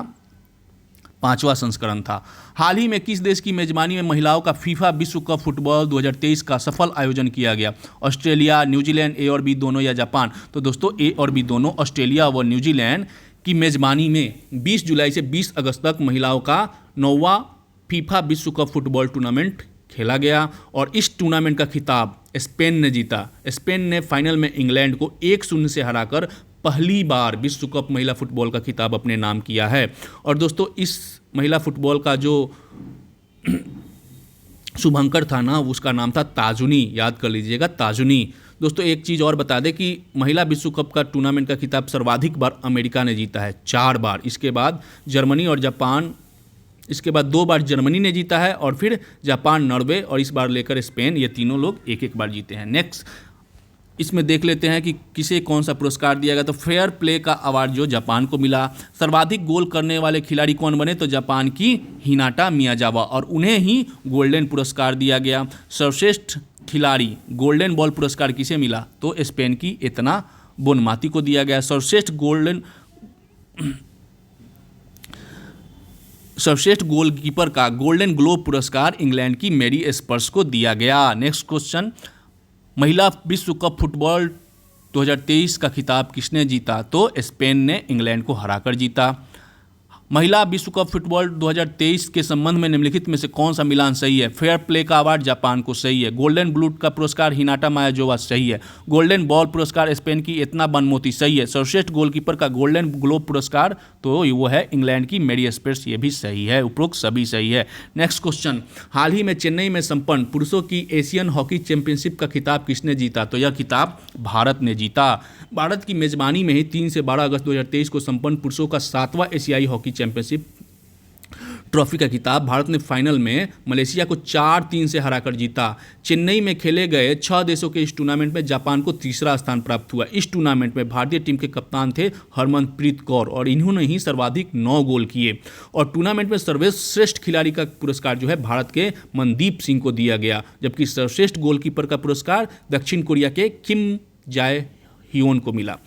5वां संस्करण था। हाल ही में किस देश की मेजबानी में महिलाओं का फीफा विश्व कप फुटबॉल 2023 का सफल आयोजन किया गया? ऑस्ट्रेलिया, न्यूजीलैंड, A और B दोनों या जापान? तो दोस्तों A और B दोनों, ऑस्ट्रेलिया व न्यूजीलैंड की मेजबानी में 20 जुलाई से 20 अगस्त तक महिलाओं का 9वां फीफा विश्व कप फुटबॉल टूर्नामेंट खेला गया और इस टूर्नामेंट का खिताब स्पेन ने जीता। स्पेन ने फाइनल में इंग्लैंड को 1-0 से हराकर पहली बार विश्व कप महिला फुटबॉल का खिताब अपने नाम किया है। और दोस्तों इस महिला फुटबॉल का जो शुभंकर था ना, उसका नाम था ताजुनी, याद कर लीजिएगा, ताजुनी। दोस्तों एक चीज़ और बता दें कि महिला विश्व कप का टूर्नामेंट का खिताब सर्वाधिक बार अमेरिका ने जीता है, 4 बार। इसके बाद जर्मनी और जापान, इसके बाद 2 बार जर्मनी ने जीता है और फिर जापान, नॉर्वे और इस बार लेकर स्पेन, ये तीनों लोग 1-1 बार जीते हैं। नेक्स्ट इसमें देख लेते हैं कि किसे कौन सा पुरस्कार दिया गया। तो फेयर प्ले का अवार्ड जो जापान को मिला। सर्वाधिक गोल करने वाले खिलाड़ी कौन बने? तो जापान की हिनाटा मियाजावा और उन्हें ही गोल्डन पुरस्कार दिया गया। सर्वश्रेष्ठ खिलाड़ी गोल्डन बॉल पुरस्कार किसे मिला? तो स्पेन की एतना बोनमाती को दिया गया। सर्वश्रेष्ठ गोलकीपर का गोल्डन ग्लोब पुरस्कार इंग्लैंड की मैरी स्पर्स को दिया गया। नेक्स्ट क्वेश्चन, महिला विश्व कप फुटबॉल 2023 का खिताब किसने जीता? तो स्पेन ने इंग्लैंड को हराकर जीता। महिला विश्व कप फुटबॉल 2023 के संबंध में निम्नलिखित में से कौन सा मिलान सही है? फेयर प्ले का अवार्ड जापान को सही है। गोल्डन बूट का पुरस्कार हिनाटा मायाजोवा सही है। गोल्डन बॉल पुरस्कार स्पेन की एतना बनमोती सही है। सर्वश्रेष्ठ गोलकीपर का गोल्डन ग्लोब पुरस्कार तो वो है इंग्लैंड की मैरी स्पर्स, ये भी सही है। उपरोक्त सभी सही है। नेक्स्ट क्वेश्चन, हाल ही में चेन्नई में संपन्न पुरुषों की एशियन हॉकी चैंपियनशिप का खिताब किसने जीता? तो यह खिताब भारत ने जीता। भारत की मेजबानी में ही 3 से 12 अगस्त 2023 को संपन्न पुरुषों का 7वां एशियाई हॉकी चैंपियनशिप ट्रॉफी का खिताब भारत ने फाइनल में मलेशिया को 4-3 से हराकर जीता। चेन्नई में खेले गए 6 देशों के इस टूर्नामेंट में जापान को तीसरा स्थान प्राप्त हुआ। इस टूर्नामेंट में भारतीय टीम के कप्तान थे हरमनप्रीत कौर और इन्होंने ही सर्वाधिक 9 गोल किए। और टूर्नामेंट में सर्वश्रेष्ठ खिलाड़ी का पुरस्कार जो है भारत के मनदीप सिंह को दिया गया, जबकि सर्वश्रेष्ठ गोलकीपर का पुरस्कार दक्षिण कोरिया के किम जाए हियोन को मिला।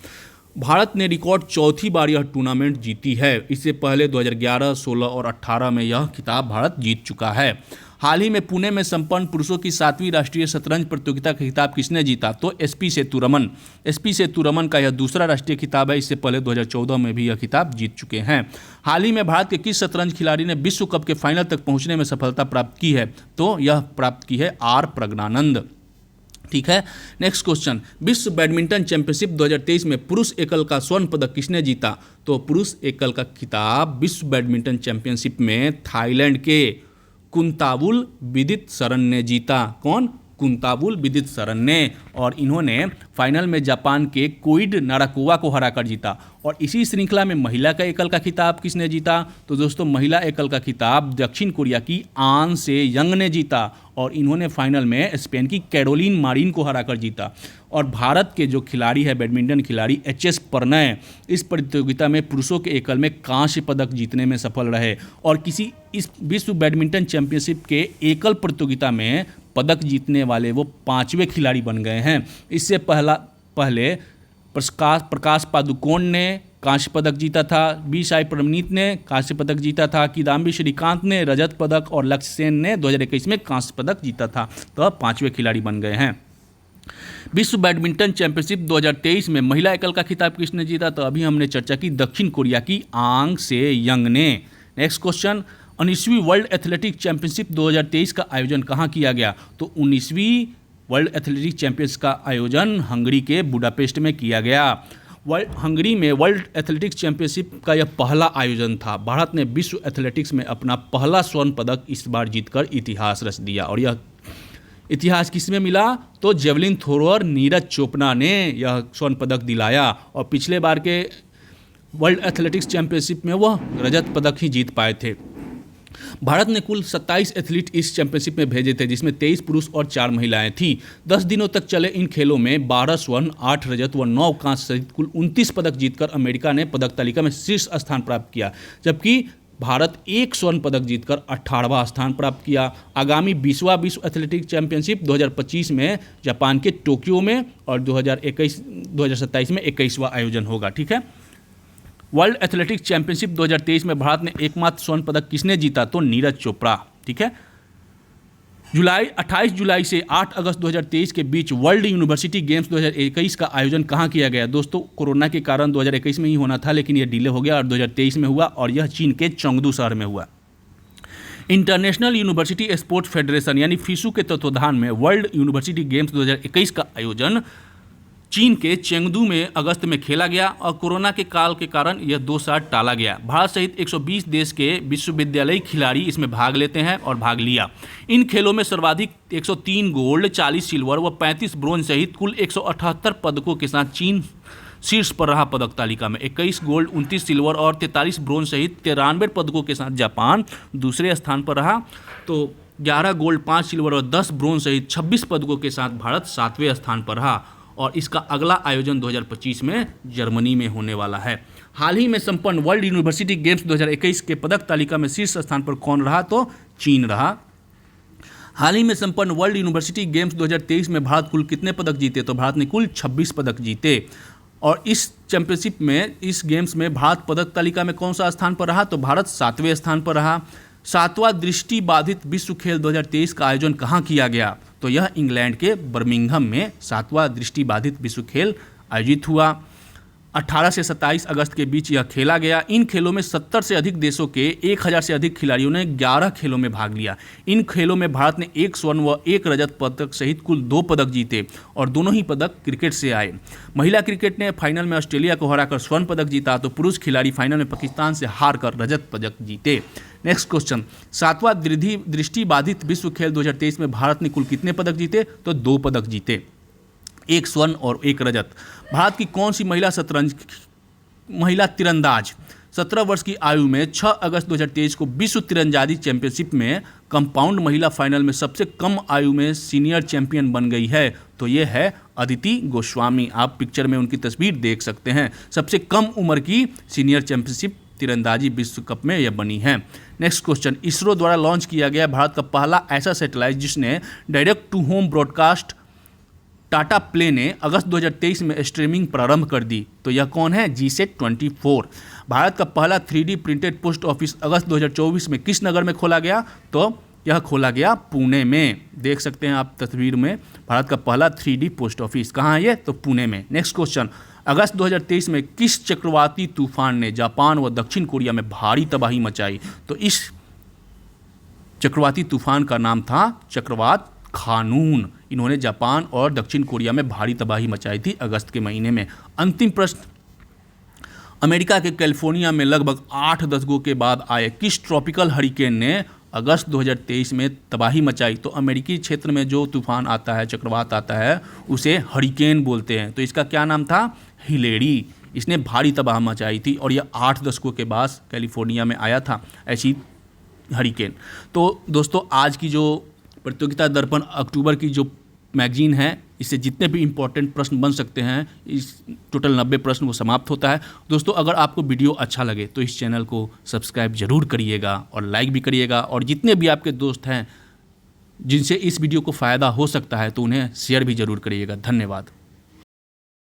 भारत ने रिकॉर्ड चौथी बार यह टूर्नामेंट जीती है। इससे पहले 2011, 16 और 18 में यह खिताब भारत जीत चुका है। हाल ही में पुणे में संपन्न पुरुषों की 7वीं राष्ट्रीय शतरंज प्रतियोगिता का खिताब किसने जीता? तो एसपी सेतुरमन। एसपी सेतुरमन का यह दूसरा राष्ट्रीय खिताब है। इससे पहले 2014 में भी यह खिताब जीत चुके हैं। हाल ही में भारत के किस शतरंज खिलाड़ी ने विश्व कप के फाइनल तक पहुंचने में सफलता प्राप्त की है? तो यह प्राप्त की है आर प्रज्ञानंद। ठीक है। नेक्स्ट क्वेश्चन, विश्व बैडमिंटन चैंपियनशिप 2023 में पुरुष एकल का स्वर्ण पदक किसने जीता? तो पुरुष एकल का खिताब विश्व बैडमिंटन चैंपियनशिप में थाईलैंड के कुंतावुल विदितसरन ने जीता। कौन? कुंतावुल विदितसरन ने। और इन्होंने फाइनल में जापान के कोइड नाराकोवा को हराकर जीता। और इसी श्रृंखला में महिला का एकल का खिताब किसने जीता? तो दोस्तों महिला एकल का खिताब दक्षिण कोरिया की आन से यंग ने जीता और इन्होंने फाइनल में स्पेन की कैरोलिन मारिन को हराकर जीता। और भारत के जो खिलाड़ी है बैडमिंटन खिलाड़ी एच.एस. प्रणय इस प्रतियोगिता में पुरुषों के एकल में कांस्य पदक जीतने में सफल रहे और किसी इस विश्व बैडमिंटन चैंपियनशिप के एकल प्रतियोगिता में पदक जीतने वाले वो 5वें खिलाड़ी बन गए हैं। इससे पहले प्रकाश पादुकोण ने कांस्य पदक जीता था, बी साई प्रणीत ने कांस्य पदक जीता था, किदाम्बी श्रीकांत ने रजत पदक और लक्ष्य सेन ने 2021 में कांस्य पदक जीता था। तो अब 5वें खिलाड़ी बन गए हैं। विश्व बैडमिंटन चैंपियनशिप 2023 में महिला एकल का खिताब किसने जीता? तो अभी हमने चर्चा की दक्षिण कोरिया की आंग से यंग ने। नेक्स्ट क्वेश्चन, 19वीं वर्ल्ड एथलेटिक्स चैंपियनशिप 2023 का आयोजन कहाँ किया गया? तो 19वीं वर्ल्ड एथलेटिक्स चैंपियंस का आयोजन हंगरी के बुडापेस्ट में किया गया। हंगरी में वर्ल्ड एथलेटिक्स चैंपियनशिप का यह पहला आयोजन था। भारत ने विश्व एथलेटिक्स में अपना पहला स्वर्ण पदक इस बार जीतकर इतिहास रच दिया। और यह इतिहास किसमें मिला? तो जेवलिन थ्रोअर नीरज चोपड़ा ने यह स्वर्ण पदक दिलाया और पिछले बार के वर्ल्ड एथलेटिक्स चैंपियनशिप में वह रजत पदक ही जीत पाए थे। भारत ने कुल 27 एथलीट इस चैंपियनशिप में भेजे थे, जिसमें 23 पुरुष और 4 महिलाएं थीं। 10 दिनों तक चले इन खेलों में 12 स्वर्ण, 8 रजत व 9 कांस्य सहित कुल 29 पदक जीतकर अमेरिका ने पदक तालिका में शीर्ष स्थान प्राप्त किया, जबकि भारत 1 स्वर्ण पदक जीतकर 18वां स्थान प्राप्त किया। आगामी 20वां विश्व एथलेटिक्स चैंपियनशिप 2025 में जापान के टोक्यो में और 2027 में 21वां आयोजन होगा। ठीक है। वर्ल्ड एथलेटिक्स चैंपियनशिप 2023 में भारत ने एकमात्र स्वर्ण पदक किसने जीता? तो नीरज चोपड़ा। ठीक है। 28 जुलाई से 8 अगस्त 2023 के बीच वर्ल्ड यूनिवर्सिटी गेम्स 2021 का आयोजन कहाँ किया गया? दोस्तों कोरोना के कारण 2021 में ही होना था, लेकिन यह डिले हो गया और 2023 में हुआ और यह चीन के चेंगडू शहर में हुआ। इंटरनेशनल यूनिवर्सिटी स्पोर्ट्स फेडरेशन यानी फीसू के तत्वाधान में वर्ल्ड यूनिवर्सिटी गेम्स 2021 का आयोजन चीन के चेंगडू में अगस्त में खेला गया और कोरोना के काल के कारण यह 2 साल टाला गया। भारत सहित 120 देश के विश्वविद्यालयी खिलाड़ी इसमें भाग लेते हैं और भाग लिया। इन खेलों में सर्वाधिक 103 गोल्ड, 40 सिल्वर व 35 ब्रोंज सहित कुल 178 पदकों के साथ चीन शीर्ष पर रहा पदक तालिका में। 21 गोल्ड, 29 सिल्वर और 43 ब्रोंज सहित 93 पदकों के साथ जापान दूसरे स्थान पर रहा। तो 11 गोल्ड, 5 सिल्वर और 10 ब्रोंज सहित 26 पदकों के साथ भारत 7वें स्थान पर रहा और इसका अगला आयोजन 2025 में जर्मनी में होने वाला है। हाल ही में संपन्न वर्ल्ड यूनिवर्सिटी गेम्स 2021 के पदक तालिका में शीर्ष स्थान पर कौन रहा? तो चीन रहा। हाल ही में संपन्न वर्ल्ड यूनिवर्सिटी गेम्स 2023 में भारत कुल कितने पदक जीते? तो भारत ने कुल 26 पदक जीते। और इस चैंपियनशिप में, इस गेम्स में भारत पदक तालिका में कौन सा स्थान पर रहा? तो भारत 7वें स्थान पर रहा। 7वां दृष्टि बाधित विश्व खेल 2023 का आयोजन कहाँ किया गया? तो यह इंग्लैंड के बर्मिंघम में 7वां दृष्टि बाधित विश्व खेल आयोजित हुआ। 18 से 27 अगस्त के बीच यह खेला गया। इन खेलों में 70 से अधिक देशों के 1000 से अधिक खिलाड़ियों ने 11 खेलों में भाग लिया। इन खेलों में भारत ने 1 स्वर्ण व 1 रजत पदक सहित कुल 2 पदक जीते और दोनों ही पदक क्रिकेट से आए। महिला क्रिकेट ने फाइनल में ऑस्ट्रेलिया को हराकर स्वर्ण पदक जीता, तो पुरुष खिलाड़ी फाइनल में पाकिस्तान से हारकर रजत पदक जीते। नेक्स्ट क्वेश्चन, 7वां दृष्टि बाधित विश्व खेल 2023 में भारत ने कुल कितने पदक जीते? तो 2 पदक जीते, 1 स्वर्ण और 1 रजत। भारत की कौन सी महिला तीरंदाज 17 वर्ष की आयु में 6 अगस्त 2023 को विश्व तीरंदाजी चैंपियनशिप में कंपाउंड महिला फाइनल में सबसे कम आयु में सीनियर चैंपियन बन गई है? तो ये है अदिति गोस्वामी। आप पिक्चर में उनकी तस्वीर देख सकते हैं। सबसे कम उम्र की सीनियर चैंपियनशिप तीरंदाजी विश्व कप में यह बनी है। नेक्स्ट क्वेश्चन, इसरो द्वारा लॉन्च किया गया भारत का पहला ऐसा सैटेलाइट जिसने direct to home broadcast Tata play ने अगस्त 2023 में स्ट्रीमिंग प्रारंभ कर दी, तो यह कौन है? GSAT-24। भारत का पहला 3D प्रिंटेड पोस्ट ऑफिस अगस्त 2024 में किस नगर में खोला गया? तो यह खोला गया पुणे में। देख सकते हैं आप तस्वीर में, भारत का पहला 3D पोस्ट ऑफिस कहाँ है ये? तो पुणे में। नेक्स्ट क्वेश्चन, अगस्त 2023 में किस चक्रवाती तूफान ने जापान व दक्षिण कोरिया में भारी तबाही मचाई? तो इस चक्रवाती तूफान का नाम था चक्रवात खानून। इन्होंने जापान और दक्षिण कोरिया में भारी तबाही मचाई थी अगस्त के महीने में। अंतिम प्रश्न, अमेरिका के कैलिफोर्निया में लगभग 8 दशकों के बाद आए किस ट्रॉपिकल हरिकेन ने अगस्त 2023 में तबाही मचाई? तो अमेरिकी क्षेत्र में जो तूफान आता है, चक्रवात आता है, उसे हरिकेन बोलते हैं। तो इसका क्या नाम था? हिलेरी। इसने भारी तबाही मचाई थी और यह 8 दशकों के बाद कैलिफोर्निया में आया था ऐसी हरिकेन। तो दोस्तों, आज की जो प्रतियोगिता दर्पण अक्टूबर की जो मैगजीन है, इससे जितने भी इंपॉर्टेंट प्रश्न बन सकते हैं, इस टोटल 90 प्रश्न वो समाप्त होता है। दोस्तों, अगर आपको वीडियो अच्छा लगे तो इस चैनल को सब्सक्राइब जरूर करिएगा और लाइक भी करिएगा, और जितने भी आपके दोस्त हैं जिनसे इस वीडियो को फ़ायदा हो सकता है तो उन्हें शेयर भी जरूर करिएगा। धन्यवाद।